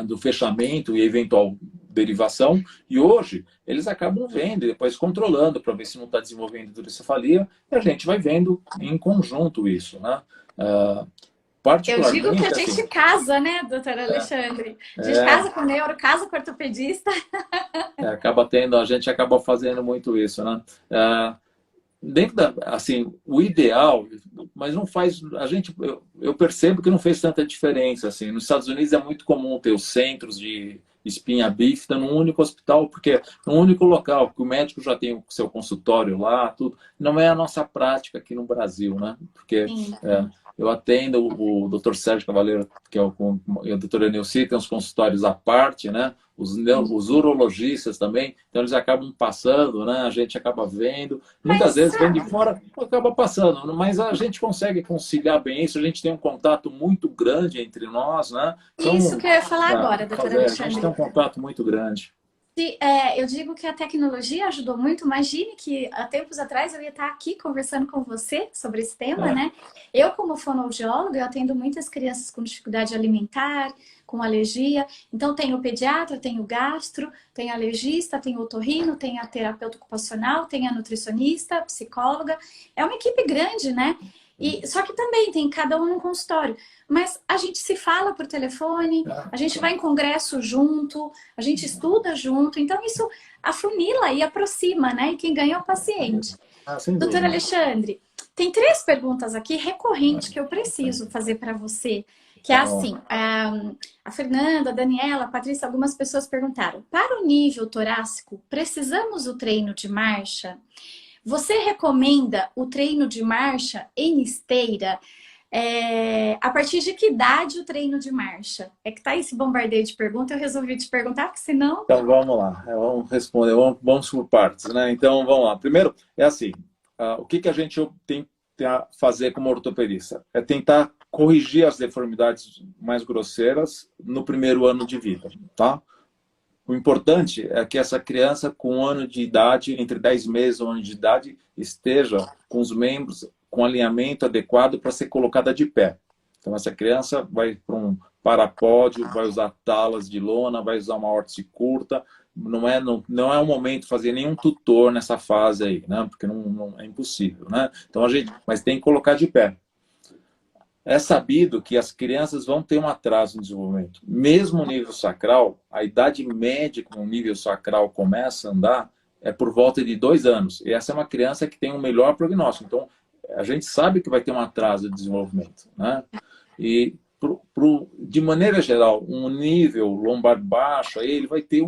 do fechamento e eventual derivação, e hoje eles acabam vendo e depois controlando para ver se não está desenvolvendo hidrocefalia, e a gente vai vendo em conjunto isso, né? Eu digo que a gente assim, casa, né, doutor Alexandre? A gente casa com neuro, casa com ortopedista. A gente acaba fazendo muito isso, né? Dentro assim, o ideal, mas não faz, eu percebo que não fez tanta diferença, assim. Nos Estados Unidos é muito comum ter os centros de espinha bífida num único hospital, porque é um único local, que o médico já tem o seu consultório lá, tudo. Não é a nossa prática aqui no Brasil, né? Porque eu atendo o Dr. Sérgio Cavaleiro, que é e a doutora Neuci, tem os consultórios à parte, né? Os urologistas também, então eles acabam passando, né? A gente acaba vendo. Muitas vezes vem de fora, acaba passando, mas a gente consegue conciliar bem isso, a gente tem um contato muito grande entre nós, né? Então, isso que eu ia falar agora, doutora Alexandre. A gente tem um contato muito grande. Eu digo que a tecnologia ajudou muito. Imagine que há tempos atrás eu ia estar aqui conversando com você sobre esse tema, né? Eu, como fonoaudióloga, eu atendo muitas crianças com dificuldade alimentar, com alergia. Então, tem o pediatra, tem o gastro, tem a alergista, tem o otorrino, tem a terapeuta ocupacional, tem a nutricionista, a psicóloga. É uma equipe grande, né? Só que também tem cada um num consultório. Mas a gente se fala por telefone, a gente vai em congresso junto, a gente estuda junto. Então isso afunila e aproxima, né? E quem ganha é o paciente. Doutor Alexandre, tem 3 perguntas aqui recorrentes que eu preciso fazer para você, Que é assim, a Fernanda, a Daniela, a Patrícia, algumas pessoas perguntaram, para o nível torácico, precisamos do treino de marcha? Você recomenda o treino de marcha em esteira? A partir de que idade o treino de marcha? É que tá esse bombardeio de perguntas, eu resolvi te perguntar, porque senão... Então vamos lá, vamos responder, vamos por partes, né? Então vamos lá. Primeiro, é assim, o que a gente tem que fazer como ortopedista? É tentar corrigir as deformidades mais grosseiras no primeiro ano de vida, tá? O importante é que essa criança com 1 ano de idade, entre 10 meses e 1 ano de idade, esteja com os membros com alinhamento adequado para ser colocada de pé. Então, essa criança vai para um parapódio, vai usar talas de lona, vai usar uma órtese curta. Não é o momento de fazer nenhum tutor nessa fase aí, né? Porque não é impossível, né? Então, mas tem que colocar de pé. É sabido que as crianças vão ter um atraso no desenvolvimento. Mesmo no nível sacral, a idade média que o nível sacral começa a andar é por volta de 2 anos. E essa é uma criança que tem um melhor prognóstico. Então, a gente sabe que vai ter um atraso de desenvolvimento, né? E, de maneira geral, um nível lombar baixo, aí ele vai ter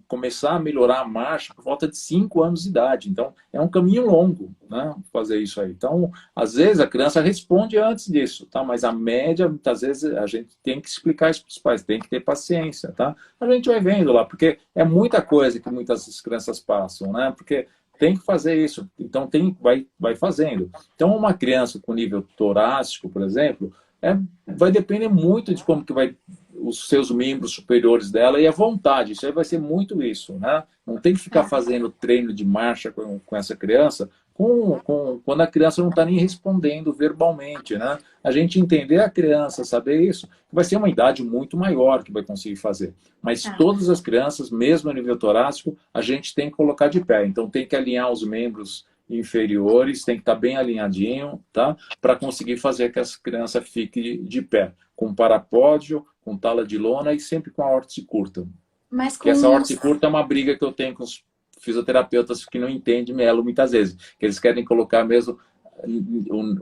começar a melhorar a marcha por volta de 5 anos de idade. Então, é um caminho longo, né? Fazer isso aí. Então, às vezes, a criança responde antes disso, tá? Mas a média, muitas vezes, a gente tem que explicar isso para os pais, tem que ter paciência, tá? A gente vai vendo lá, porque é muita coisa que muitas crianças passam, né? Porque tem que fazer isso, então vai fazendo. Então, uma criança com nível torácico, por exemplo, vai depender muito de como que vai os seus membros superiores dela e a vontade. Isso aí vai ser muito isso, né? Não tem que ficar fazendo treino de marcha com essa criança quando a criança não está nem respondendo verbalmente, né? A gente entender a criança, saber isso, vai ser uma idade muito maior que vai conseguir fazer. Mas todas as crianças, mesmo a nível torácico, a gente tem que colocar de pé. Então tem que alinhar os membros inferiores, tem que estar bem alinhadinho, tá? Para conseguir fazer que essa criança fique de pé, com parapódio, com tala de lona e sempre com a órtese curta. Mas Porque essa órtese curta é uma briga que eu tenho com os fisioterapeutas que não entendem mielo muitas vezes, que eles querem colocar mesmo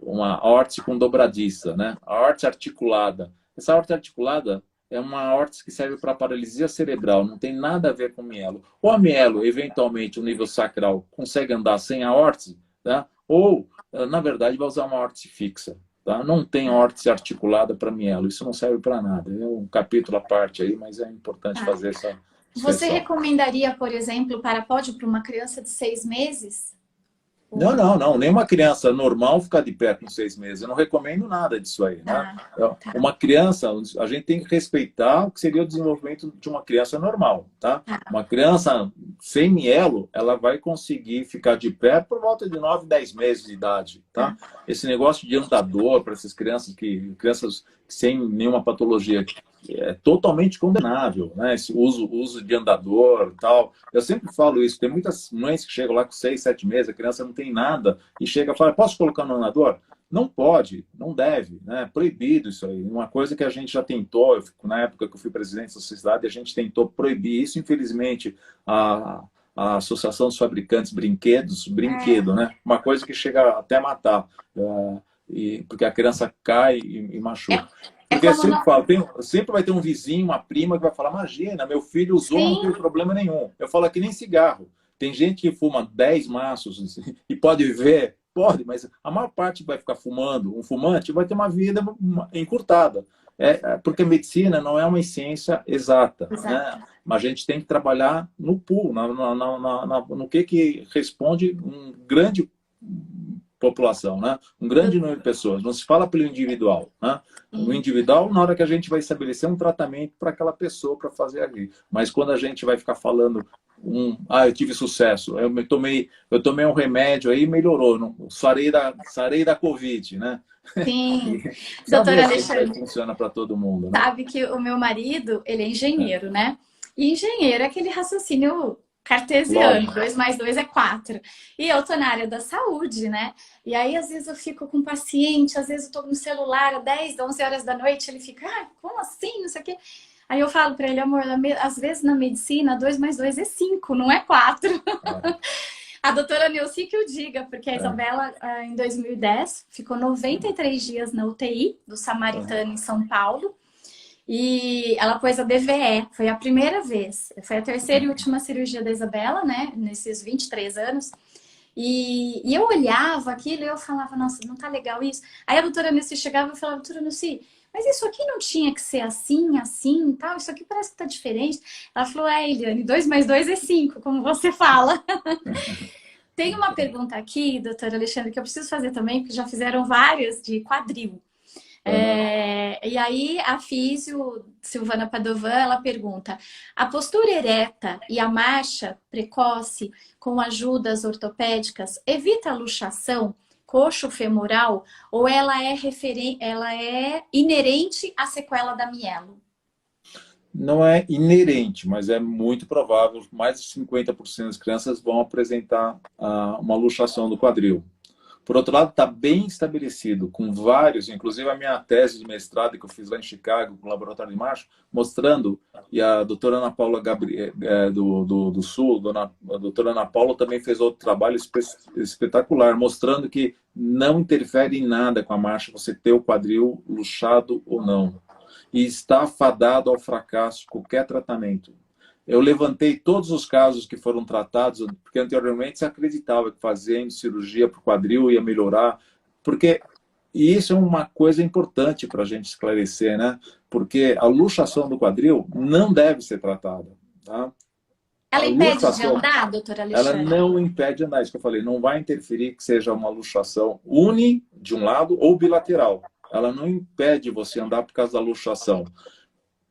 uma órtese com dobradiça, né? A órtese articulada. Essa órtese articulada é uma órtese que serve para paralisia cerebral, não tem nada a ver com mielo. Ou a mielo, eventualmente, o nível sacral, consegue andar sem a órtese, tá? Ou, na verdade, vai usar uma órtese fixa. Tá? Não tem órtese articulada para mielo, isso não serve para nada. É um capítulo à parte aí, mas é importante fazer essa... Você recomendaria, por exemplo, parapódio para uma criança de 6 meses? Não. Nenhuma criança normal ficar de pé com 6 meses. Eu não recomendo nada disso aí, né? Uma criança, a gente tem que respeitar o que seria o desenvolvimento de uma criança normal, tá? Uma criança sem mielo, ela vai conseguir ficar de pé por volta de 9, 10 meses de idade, tá? Esse negócio de andador para essas crianças sem nenhuma patologia é totalmente condenável, né? Esse uso de andador e tal. Eu sempre falo isso. Tem muitas mães que chegam lá com 6, 7 meses, a criança não tem nada, e chega e fala, posso colocar no andador? Não pode, não deve, né? Proibido isso aí. Uma coisa que a gente já tentou, na época que eu fui presidente da sociedade, a gente tentou proibir isso. Infelizmente, a Associação dos Fabricantes brinquedo, né? Uma coisa que chega até matar, porque a criança cai e machuca. Porque eu sempre falo, sempre vai ter um vizinho, uma prima que vai falar, imagina, meu filho usou, não teve problema nenhum. Eu falo que nem cigarro. Tem gente que fuma 10 maços e pode viver, pode, mas a maior parte vai ficar fumando. Um fumante vai ter uma vida encurtada. Porque a medicina não é uma ciência exata, né? Mas a gente tem que trabalhar no pool, no que responde um grande população, né? Um grande número de pessoas. Não se fala pelo individual, né? No individual, na hora que a gente vai estabelecer um tratamento para aquela pessoa para fazer ali. Mas quando a gente vai ficar falando eu tive sucesso, eu tomei um remédio aí e melhorou, não, sarei da Covid, né? Sim. Doutora Alexandre, funciona para todo mundo, né? Sabe que o meu marido, ele é engenheiro, né? E engenheiro é aquele raciocínio cartesiano, 2 mais 2 é 4. E eu tô na área da saúde, né? E aí, às vezes, eu fico com um paciente, às vezes eu tô no celular, 10, 11 horas da noite, ele fica, como assim? Não sei o quê. Aí eu falo pra ele, amor, às vezes na medicina, 2 mais 2 é 5, não é 4. A doutora Neuci que o diga, porque a É. Isabela, em 2010, ficou 93 dias na UTI do Samaritano em São Paulo. E ela pôs a DVE, foi a primeira vez. Foi a terceira e última cirurgia da Isabela, né? Nesses 23 anos. E eu olhava aquilo e eu falava, nossa, não tá legal isso. Aí a doutora Nilce chegava e falava, doutora Nilce, mas isso aqui não tinha que ser assim, assim e tal? Isso aqui parece que tá diferente. Ela falou, Eliane, 2 mais 2 é 5, como você fala. Tem uma pergunta aqui, doutor Alexandre, que eu preciso fazer também, porque já fizeram várias de quadril. E aí a físio Silvana Padovan, ela pergunta: a postura ereta e a marcha precoce com ajudas ortopédicas evita a luxação coxo-femoral ou ela é inerente à sequela da mielo? Não é inerente, mas é muito provável, mais de 50% das crianças vão apresentar uma luxação do quadril. Por outro lado, está bem estabelecido, com vários, inclusive a minha tese de mestrado que eu fiz lá em Chicago, com o Laboratório de Marcha, mostrando, e a doutora Ana Paula do Sul, a doutora Ana Paula também fez outro trabalho espetacular, mostrando que não interfere em nada com a marcha você ter o quadril luxado ou não. E está fadado ao fracasso qualquer tratamento. Eu levantei todos os casos que foram tratados, porque anteriormente se acreditava que fazendo cirurgia para o quadril ia melhorar, porque e isso é uma coisa importante para a gente esclarecer, né? Porque a luxação do quadril não deve ser tratada. Tá? Ela impede de andar, doutora Alexandre? Ela não impede de andar, isso que eu falei, não vai interferir que seja uma luxação uni de um lado ou bilateral. Ela não impede você andar por causa da luxação.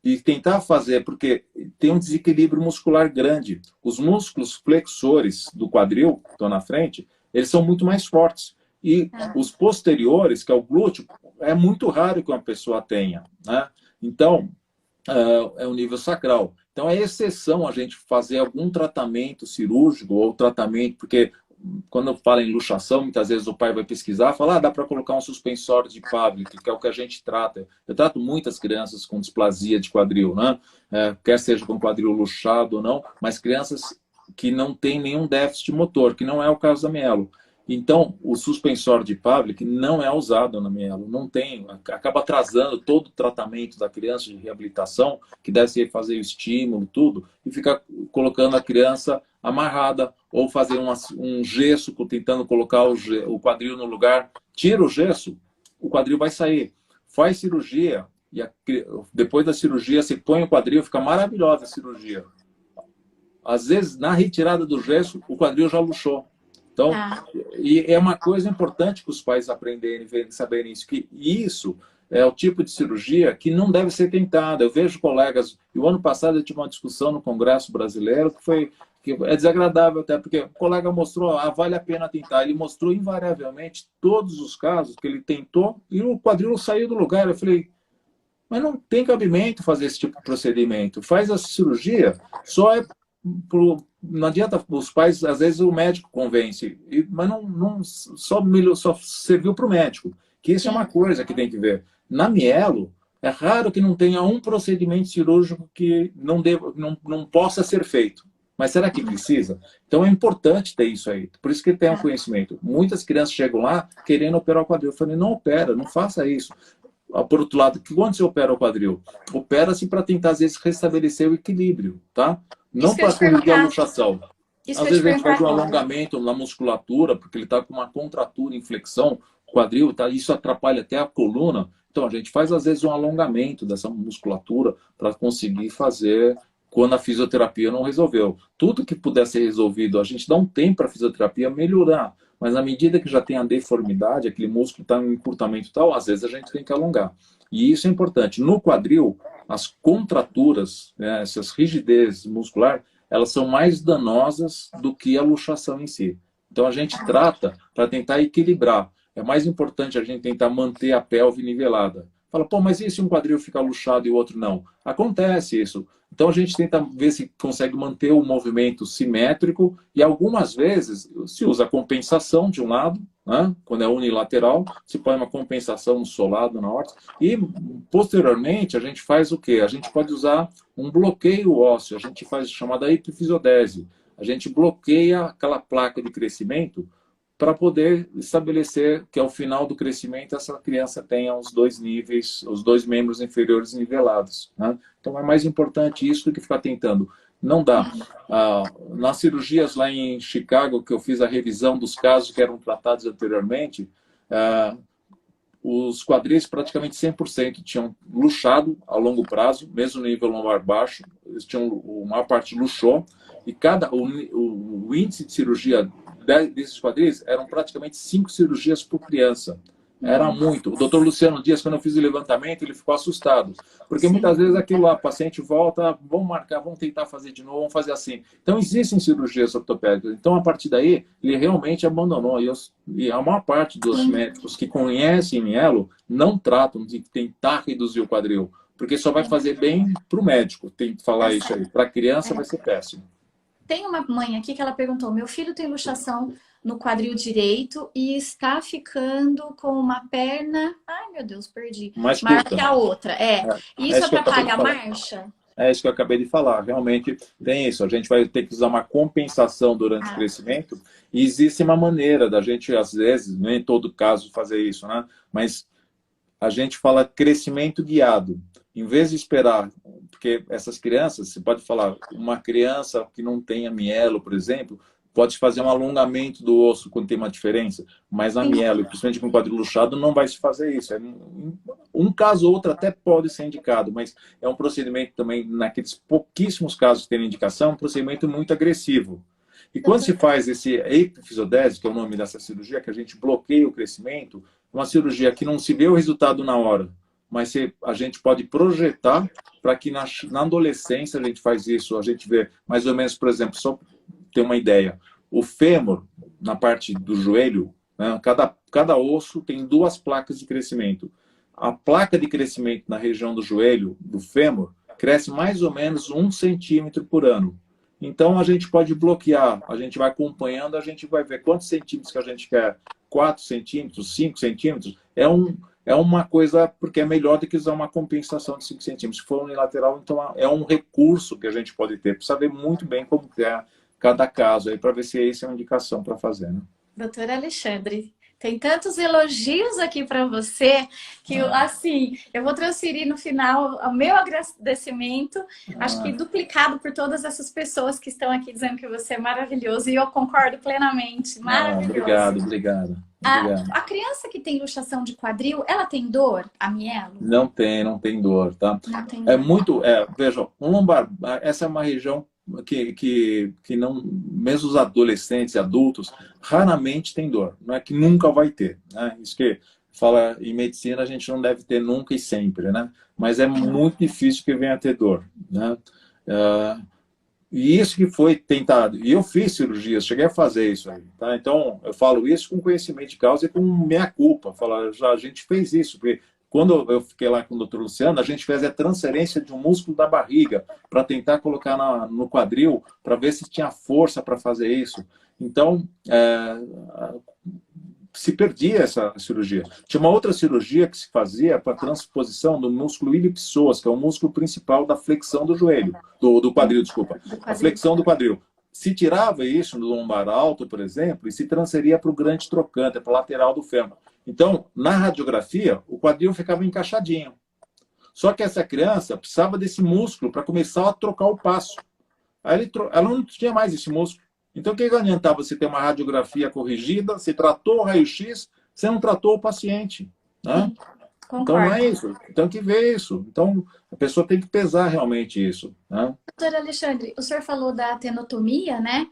E tentar fazer, porque tem um desequilíbrio muscular grande. Os músculos flexores do quadril, que estão na frente, eles são muito mais fortes. E os posteriores, que é o glúteo, é muito raro que uma pessoa tenha. Né? Então, é o nível sacral. Então, é exceção a gente fazer algum tratamento cirúrgico ou tratamento, porque quando eu falo em luxação, muitas vezes o pai vai pesquisar e fala, dá para colocar um suspensório de Pavlik, que é o que a gente trata. Eu trato muitas crianças com displasia de quadril, né? Quer seja com quadril luxado ou não, mas crianças que não têm nenhum déficit motor, que não é o caso da mielo. Então, o suspensório de Pavlik não é usado na mielo, não tem, acaba atrasando todo o tratamento da criança de reabilitação, que deve ser fazer o estímulo, tudo, e fica colocando a criança amarrada, ou fazer um gesso, tentando colocar o quadril no lugar. Tira o gesso, o quadril vai sair. Faz cirurgia, e depois da cirurgia, você põe o quadril, fica maravilhosa a cirurgia. Às vezes, na retirada do gesso, o quadril já luxou. Então, e é uma coisa importante que os pais aprenderem, saberem isso, que isso é o tipo de cirurgia que não deve ser tentada. Eu vejo colegas, e o ano passado eu tive uma discussão no Congresso Brasileiro que é desagradável até, porque o colega mostrou, vale a pena tentar. Ele mostrou invariavelmente todos os casos que ele tentou e o quadril saiu do lugar. Eu falei, mas não tem cabimento fazer esse tipo de procedimento. Faz a cirurgia, só é não adianta os pais, às vezes o médico convence, mas só serviu para o médico, que isso é uma coisa que tem que ver. Na mielo, é raro que não tenha um procedimento cirúrgico que não possa ser feito. Mas será que precisa? Então é importante ter isso aí. Por isso que tem um conhecimento. Muitas crianças chegam lá querendo operar o quadril. Eu falei, não opera, não faça isso. Por outro lado, quando você opera o quadril? Opera-se para tentar, às vezes, restabelecer o equilíbrio, tá? Não para corrigir a luxação. Às vezes a gente faz um alongamento na musculatura, porque ele está com uma contratura, inflexão, quadril, tá? Isso atrapalha até a coluna. Então a gente faz, às vezes, um alongamento dessa musculatura para conseguir fazer quando a fisioterapia não resolveu. Tudo que puder ser resolvido, a gente dá um tempo para a fisioterapia melhorar. Mas na medida que já tem a deformidade, aquele músculo está em encurtamento e tal, às vezes a gente tem que alongar. E isso é importante. No quadril, as contraturas, né, essas rigidez muscular, elas são mais danosas do que a luxação em si. Então a gente trata para tentar equilibrar. É mais importante a gente tentar manter a pelve nivelada. Fala, pô, mas e se um quadril fica luxado e o outro não? Acontece isso. Então a gente tenta ver se consegue manter o movimento simétrico e algumas vezes se usa compensação de um lado, né? Quando é unilateral, se põe uma compensação no solado, na órtese, e posteriormente a gente faz o quê? A gente pode usar um bloqueio ósseo, a gente faz chamada epifisiodese. a gente bloqueia aquela placa de crescimento para poder estabelecer que ao final do crescimento essa criança tenha os dois níveis, os dois membros inferiores nivelados, né? Então é mais importante isso do que ficar tentando. Não dá. Nas cirurgias lá em Chicago, que eu fiz a revisão dos casos que eram tratados anteriormente, os quadris praticamente 100% tinham luxado a longo prazo, mesmo no nível lombar baixo, eles tinham, a maior parte luxou, e o índice de cirurgia desses quadris eram praticamente 5 cirurgias por criança. Era muito. O doutor Luciano Dias, quando eu fiz o levantamento, ele ficou assustado. Porque muitas vezes aquilo lá, o paciente volta, vamos marcar, vamos tentar fazer de novo, vamos fazer assim. Então, existem cirurgias ortopédicas. Então, a partir daí, ele realmente abandonou. E a maior parte dos médicos que conhecem mielo não tratam de tentar reduzir o quadril. Porque só vai fazer bem para o médico. Tem que falar isso aí. Para a criança vai ser péssimo. Tem uma mãe aqui que ela perguntou, meu filho tem luxação no quadril direito e está ficando com uma perna, ai meu Deus, perdi, maior que a outra. Isso atrapalha a marcha? É isso que eu acabei de falar. Realmente tem isso. A gente vai ter que usar uma compensação durante o crescimento. E existe uma maneira da gente, às vezes, nem em todo caso, fazer isso, né? Mas a gente fala crescimento guiado. Em vez de esperar, porque essas crianças, você pode falar, uma criança que não tenha mielo, por exemplo, pode fazer um alongamento do osso quando tem uma diferença, mas na mielo, principalmente com quadril luxado, não vai se fazer isso. Um caso ou outro até pode ser indicado, mas é um procedimento também, naqueles pouquíssimos casos que tem indicação, um procedimento muito agressivo. E quando se faz esse epifisodese, que é o nome dessa cirurgia, que a gente bloqueia o crescimento, uma cirurgia que não se vê o resultado na hora, mas a gente pode projetar para que na adolescência a gente faz isso, a gente vê mais ou menos, por exemplo, só ter uma ideia, o fêmur, na parte do joelho, né, cada osso tem 2 placas de crescimento. A placa de crescimento na região do joelho, do fêmur, cresce mais ou menos 1 centímetro por ano. Então, a gente pode bloquear, a gente vai acompanhando, a gente vai ver quantos centímetros que a gente quer, 4 centímetros, 5 centímetros, é uma coisa, porque é melhor do que usar uma compensação de 5 centímetros. Se for unilateral, então é um recurso que a gente pode ter, para saber muito bem como é cada caso, aí para ver se essa é uma indicação para fazer. Né? Doutor Alexandre, tem tantos elogios aqui para você que, assim, eu vou transferir no final o meu agradecimento, acho que duplicado por todas essas pessoas que estão aqui dizendo que você é maravilhoso e eu concordo plenamente, maravilhoso. Obrigado. A criança que tem luxação de quadril, ela tem dor, a mielo? Não tem dor, tá? Não tem dor. Veja, um lombar, essa é uma região que não, mesmo os adolescentes e adultos, raramente tem dor. Não é que nunca vai ter, né? Isso que fala em medicina, a gente não deve ter nunca e sempre, né? Mas é muito difícil que venha a ter dor, né? E isso que foi tentado. E eu fiz cirurgias, cheguei a fazer isso aí, tá? Então, eu falo isso com conhecimento de causa e com minha culpa. Falar, a gente fez isso, porque quando eu fiquei lá com o Dr. Luciano, a gente fez a transferência de um músculo da barriga para tentar colocar no quadril, para ver se tinha força para fazer isso. Então, se perdia essa cirurgia. Tinha uma outra cirurgia que se fazia para transposição do músculo ilipsoas, que é o músculo principal da flexão do joelho, do quadril, desculpa. A flexão do quadril. Se tirava isso no lombar alto, por exemplo, e se transferia para o grande trocante, para a lateral do fêmur. Então, na radiografia, o quadril ficava encaixadinho. Só que essa criança precisava desse músculo para começar a trocar o passo. Aí ela não tinha mais esse músculo. Então, o que adiantava você ter uma radiografia corrigida, você tratou o raio-x, você não tratou o paciente. Né? Então, não é isso. Tem que ver isso. Então, a pessoa tem que pesar realmente isso. Né? Doutor Alexandre, o senhor falou da tenotomia, né?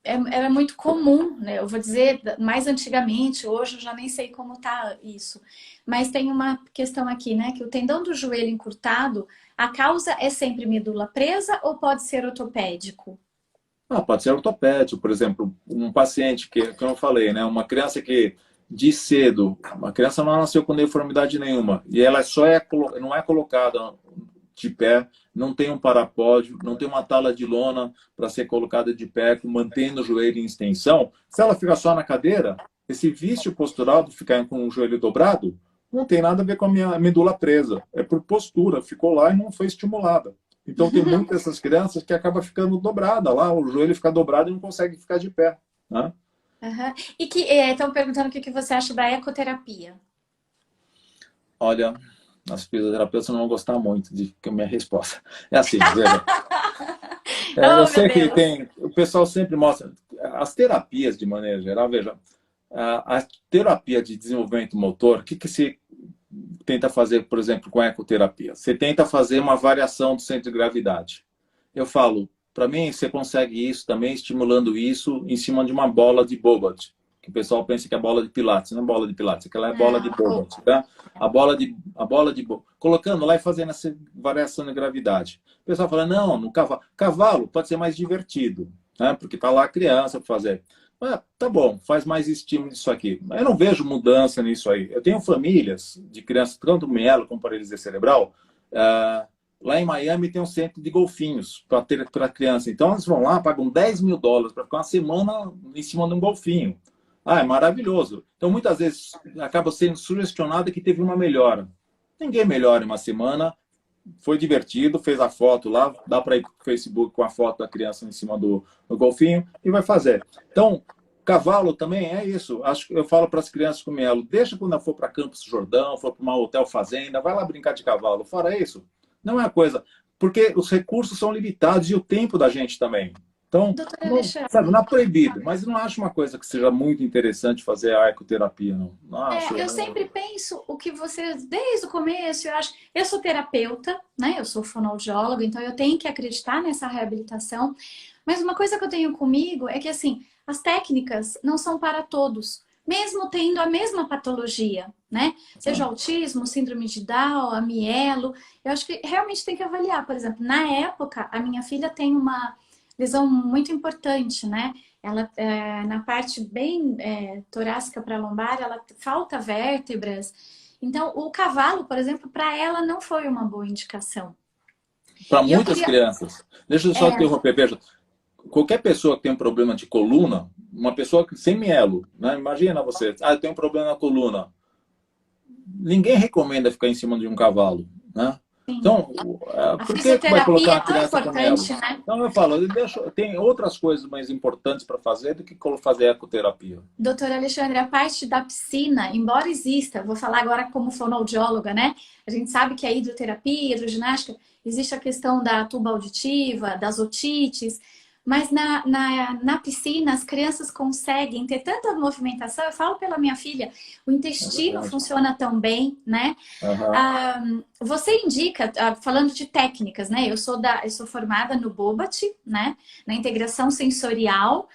Era muito comum, né? Eu vou dizer, mais antigamente, hoje eu já nem sei como está isso. Mas tem uma questão aqui, né? Que o tendão do joelho encurtado, a causa é sempre medula presa ou pode ser ortopédico? Pode ser ortopédico, por exemplo, um paciente que eu falei, né? Uma criança que de cedo, uma criança não nasceu com deformidade nenhuma e ela não é colocada de pé, não tem um parapódio, não tem uma tala de lona para ser colocada de pé, mantendo o joelho em extensão. Se ela ficar só na cadeira, esse vício postural de ficar com o joelho dobrado não tem nada a ver com a minha medula presa. É por postura, ficou lá e não foi estimulada. Então tem muitas dessas crianças que acabam ficando dobrada lá, o joelho fica dobrado e não consegue ficar de pé, né? Aham. E que estão perguntando o que você acha da ecoterapia. Olha, as fisioterapeutas não vão gostar muito de minha resposta. É assim, veja. Eu Oh, meu sei que Deus! tem, o pessoal sempre mostra, as terapias de maneira geral, veja, a terapia de desenvolvimento motor, o que, que se tenta fazer, por exemplo, com a ecoterapia? Você tenta fazer uma variação do centro de gravidade. Eu falo, para mim, você consegue isso também estimulando isso em cima de uma bola de Bobot, que o pessoal pensa que é bola de pilates, não é bola de pilates, aquela é bola de Não, Bobot, tá? A bola de colocando lá e fazendo essa variação de gravidade. O pessoal fala, não, no cavalo, cavalo pode ser mais divertido, né? Porque tá lá a criança para fazer. Ah, tá bom, faz mais estímulo disso aqui. Mas eu não vejo mudança nisso aí. Eu tenho famílias de crianças, tanto mielo como paralisia cerebral, lá em Miami tem um centro de golfinhos para criança. Então eles vão lá, pagam US$ 10.000 para ficar uma semana em cima de um golfinho. Ah, é maravilhoso. Então muitas vezes acaba sendo sugestionado que teve uma melhora. Ninguém melhora em uma semana. Foi divertido, fez a foto lá, dá para ir para o Facebook com a foto da criança em cima do golfinho e vai fazer. Então, cavalo também é isso. Acho que eu falo para as crianças com mielo, deixa quando eu for para Campos do Jordão, for para uma hotel fazenda, vai lá brincar de cavalo. Fora isso, não é coisa. Porque os recursos são limitados e o tempo da gente também. Então, doutora não, sabe, Alexandre. não é proibido, mas eu não acho uma coisa que seja muito interessante fazer a ecoterapia, não. Não acho. Eu sempre penso o que você, desde o começo, eu acho. Eu sou terapeuta, né? Eu sou fonoaudióloga, então eu tenho que acreditar nessa reabilitação. Mas uma coisa que eu tenho comigo é que, assim, as técnicas não são para todos, mesmo tendo a mesma patologia, né? Seja autismo, síndrome de Down, a mielo. Eu acho que realmente tem que avaliar. Por exemplo, na época, a minha filha tem uma lesão muito importante, né? Ela, na parte bem torácica para lombar, ela falta vértebras. Então, o cavalo, por exemplo, para ela não foi uma boa indicação. Para E eu muitas queria. crianças. Deixa eu só interromper. Veja, qualquer pessoa que tem um problema de coluna, uma pessoa que sem mielo, né? Imagina você, eu tenho um problema na coluna. Ninguém recomenda ficar em cima de um cavalo, né? Sim, Então, a por que vai fisioterapia colocar é uma tão criança com mielo? importante, né? Então eu falo, tem outras coisas mais importantes para fazer do que fazer ecoterapia. Doutora Alexandre, a parte da piscina, embora exista, vou falar agora como fonoaudióloga, né? A gente sabe que a hidroterapia, hidroginástica, existe a questão da tuba auditiva, das otites, mas na piscina as crianças conseguem ter tanta movimentação. Eu falo pela minha filha, o É intestino verdade. funciona tão bem, né? Aham. Você indica, falando de técnicas, né? Eu sou formada no Bobat, né? Na integração sensorial,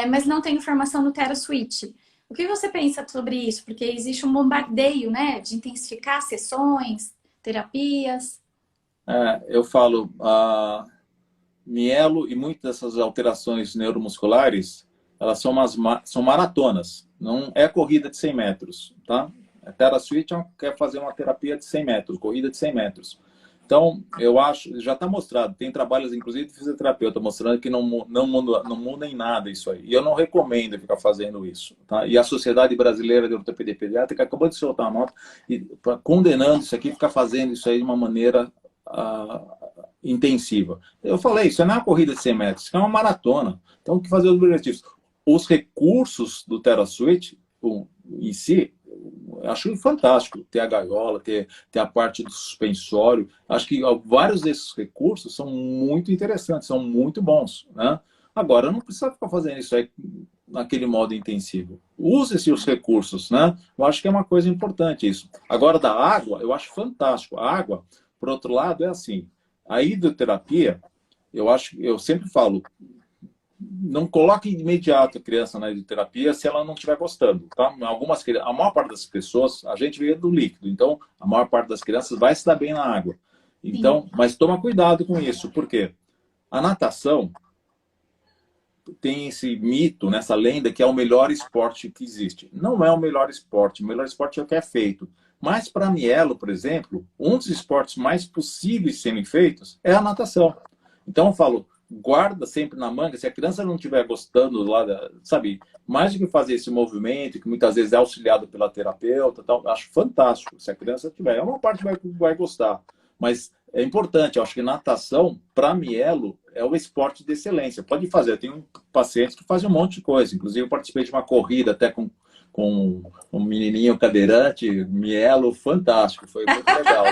mas não tenho formação no TeraSwitch. O que você pensa sobre isso? Porque existe um bombardeio, né? De intensificar sessões, terapias. Eu falo, mielo e muitas dessas alterações neuromusculares, elas são maratonas, não é corrida de 100 metros, tá? A TeraSwitch quer fazer uma terapia de 100 metros, corrida de 100 metros. Então, eu acho, já está mostrado, tem trabalhos, inclusive, de fisioterapeuta, mostrando que não muda em nada isso aí. E eu não recomendo ficar fazendo isso, tá? E a Sociedade Brasileira de Ortopedia Pediátrica acabou de soltar uma nota condenando isso aqui, ficar fazendo isso aí de uma maneira intensiva. Eu falei, isso não é uma corrida de 100 metros, isso é uma maratona. Então, o que fazer os objetivos? Os recursos do TeraSwitch em si, eu acho fantástico. Ter a gaiola, ter a parte do suspensório. Acho que vários desses recursos são muito interessantes, são muito bons, né? Agora, não precisa ficar fazendo isso aí naquele modo intensivo. Use-se os recursos, né? Eu acho que é uma coisa importante isso. Agora, da água, eu acho fantástico. A água, por outro lado, é assim. A hidroterapia, eu sempre falo, não coloque de imediato a criança na hidroterapia se ela não estiver gostando, tá? A maior parte das pessoas, a gente veio do líquido, então a maior parte das crianças vai se dar bem na água. Sim, Então, mas toma cuidado com isso, porque a natação tem esse mito, nessa lenda, que é o melhor esporte que existe. Não é o melhor esporte é o que é feito. Mas para mielo, por exemplo, um dos esportes mais possíveis de serem feitos é a natação. Então eu falo, guarda sempre na manga, se a criança não estiver gostando lá, sabe, mais do que fazer esse movimento, que muitas vezes é auxiliado pela terapeuta, tal, acho fantástico. Se a criança tiver, uma parte vai gostar. Mas é importante. Eu acho que natação, para mielo, é o esporte de excelência. Pode fazer. Eu tenho pacientes que fazem um monte de coisa. Inclusive, eu participei de uma corrida até com um menininho cadeirante, mielo, fantástico. Foi muito legal.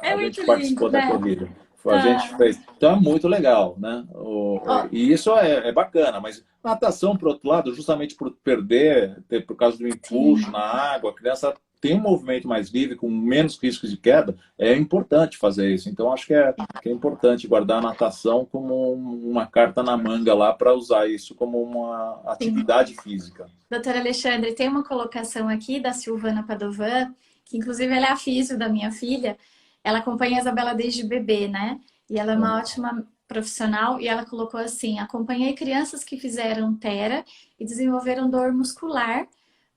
É A muito gente lindo, participou da né? corrida. A gente Ah, fez. Então, é muito legal, né? ó, E isso é bacana. Mas natação, por outro lado, justamente por perder, por causa do empuxo sim. na água, a criança tem um movimento mais livre, com menos riscos de queda, é importante fazer isso. Então, acho que é importante guardar a natação como uma carta na manga lá para usar isso como uma Sim. atividade física. Doutora Alexandre, tem uma colocação aqui da Silvana Padovan, que inclusive ela é a físio da minha filha. Ela acompanha a Isabela desde bebê, né? E ela é uma ótima profissional e ela colocou assim: acompanhei crianças que fizeram TERA e desenvolveram dor muscular,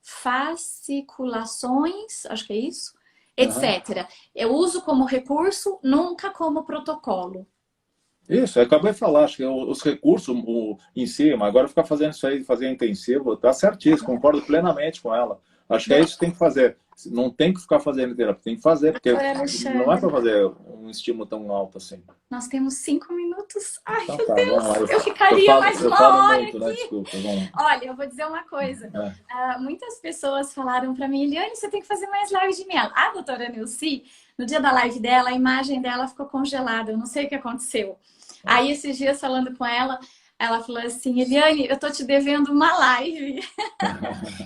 fasciculações, acho que é isso, Uhum. etc. Eu uso como recurso, nunca como protocolo. Isso, eu acabei de falar, acho que os recursos em cima, agora ficar fazendo isso aí, fazer intensivo, tá certíssimo, concordo plenamente com ela. Acho que é isso que tem que fazer. Não tem que ficar fazendo terapia, tem que fazer, porque Doutora não é para Alexandre, fazer um estímulo tão alto assim. nós temos 5 minutos. Ai, Então meu tá, vamos lá. Deus, eu ficaria mais Eu uma falo hora muito, né? aqui. Desculpa, vamos lá. Olha, eu vou dizer uma coisa. Muitas pessoas falaram para mim, Eliane, você tem que fazer mais live de mielo. A doutora Nilce, no dia da live dela, a imagem dela ficou congelada. Eu não sei o que aconteceu. Aí, esses dias, falando com ela, ela falou assim, Eliane, eu tô te devendo uma live.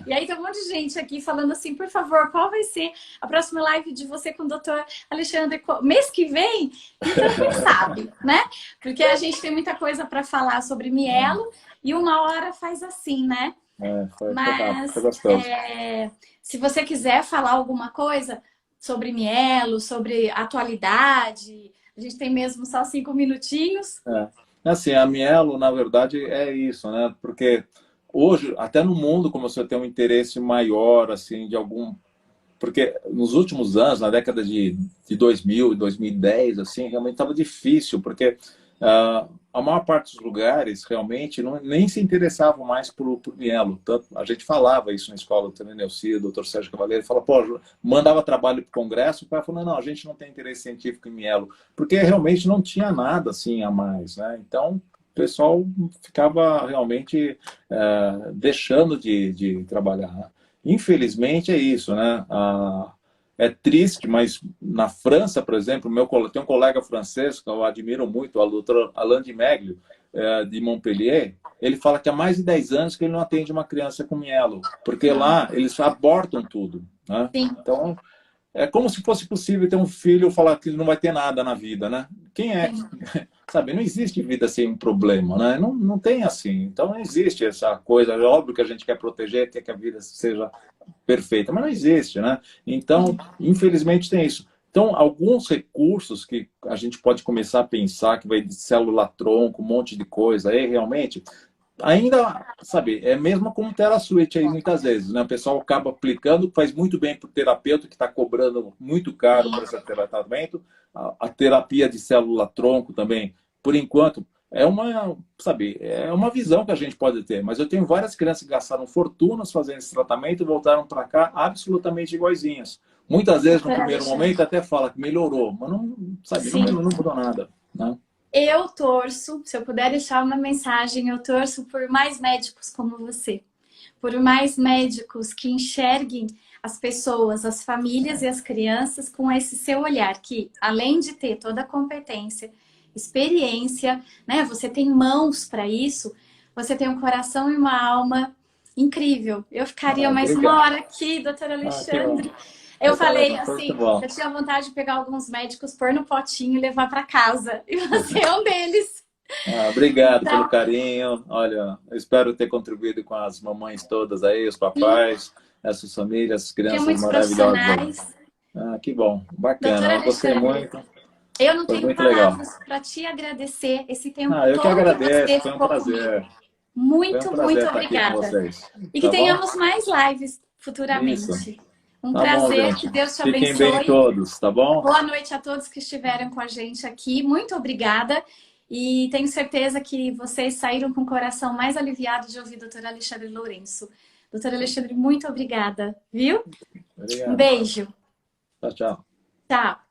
E aí tem um monte de gente aqui falando assim, por favor, qual vai ser a próxima live de você com o doutor Alexandre? Mês que vem? Então, quem sabe, né? Porque a gente tem muita coisa para falar sobre mielo e uma hora faz assim, né? Foi rápido, foi Mas gostoso. se você quiser falar alguma coisa sobre mielo, sobre atualidade, a gente tem mesmo só 5 minutinhos. É. Assim, a Mielo, na verdade, é isso, né? Porque hoje, até no mundo, começou a ter um interesse maior, assim, de algum. Porque nos últimos anos, na década de 2000, 2010, assim, realmente estava difícil, porque a maior parte dos lugares realmente nem se interessavam mais por mielo. Tanto, a gente falava isso na escola, também, Neuci, o doutor Sérgio Cavaleiro, fala, pô, mandava trabalho para o Congresso, o cara falou, não, a gente não tem interesse científico em mielo, porque realmente não tinha nada assim a mais, né? Então, o pessoal ficava realmente deixando de trabalhar, né? Infelizmente é isso, né? É triste, mas na França, por exemplo, tem um colega francês que eu admiro muito, o doutor Alain de Meglio, de Montpellier. Ele fala que há mais de 10 anos que ele não atende uma criança com mielo, porque lá eles abortam tudo, né? Sim, Então, é como se fosse possível ter um filho e falar que ele não vai ter nada na vida, né? Quem é? sim. Sabe, não existe vida sem um problema, né? Não tem assim. Então não existe essa coisa. É óbvio que a gente quer proteger, quer que a vida seja perfeita, mas não existe, né? Então, infelizmente tem isso. Então, alguns recursos que a gente pode começar a pensar, que vai de célula-tronco, um monte de coisa, aí realmente ainda, sabe, é mesmo como TeraSuite aí muitas vezes, né? O pessoal acaba aplicando, faz muito bem para o terapeuta que está cobrando muito caro para esse tratamento. A terapia de célula-tronco também, por enquanto, é uma, sabe, é uma visão que a gente pode ter. Mas eu tenho várias crianças que gastaram fortunas fazendo esse tratamento e voltaram para cá absolutamente iguaizinhas. Muitas vezes, no Doutora primeiro momento, Alexandre. até fala que melhorou, mas não, sabe, Sim. não mudou nada, né? Eu torço, se eu puder deixar uma mensagem, eu torço por mais médicos como você, por mais médicos que enxerguem as pessoas, as famílias e as crianças com esse seu olhar, que além de ter toda a competência, experiência, né, você tem mãos para isso, você tem um coração e uma alma incrível. Eu ficaria mais uma Obrigado. hora aqui, doutora Que bom. Alexandre. Eu falei Muito assim, bom. eu tinha vontade de pegar alguns médicos, pôr no potinho e levar para casa. E você é um deles. Obrigado pelo Então, carinho. Olha, eu espero ter contribuído com as mamães todas aí, os sim, papais, essas famílias, as tem crianças muitos maravilhosas aí. profissionais. Que bom, bacana. Doutora Eu gostei Alexandre, muito, eu não foi tenho muito legal. palavras para te agradecer esse tempo Eu que todo que você agradeço, foi um ficou comigo. prazer. Foi um Muito, muito prazer estar aqui com obrigada. vocês. E que Tá bom? tenhamos mais lives Isso. futuramente. Um Tá bom, prazer, gente. que Deus te Fiquem bem abençoe. todos, tá bom? Boa noite a todos que estiveram com a gente aqui. Muito obrigada. E tenho certeza que vocês saíram com o coração mais aliviado de ouvir a doutora Alexandre Lourenço. Doutora Alexandre, muito obrigada, viu? Um Obrigado. beijo. Tchau, tchau. Tchau.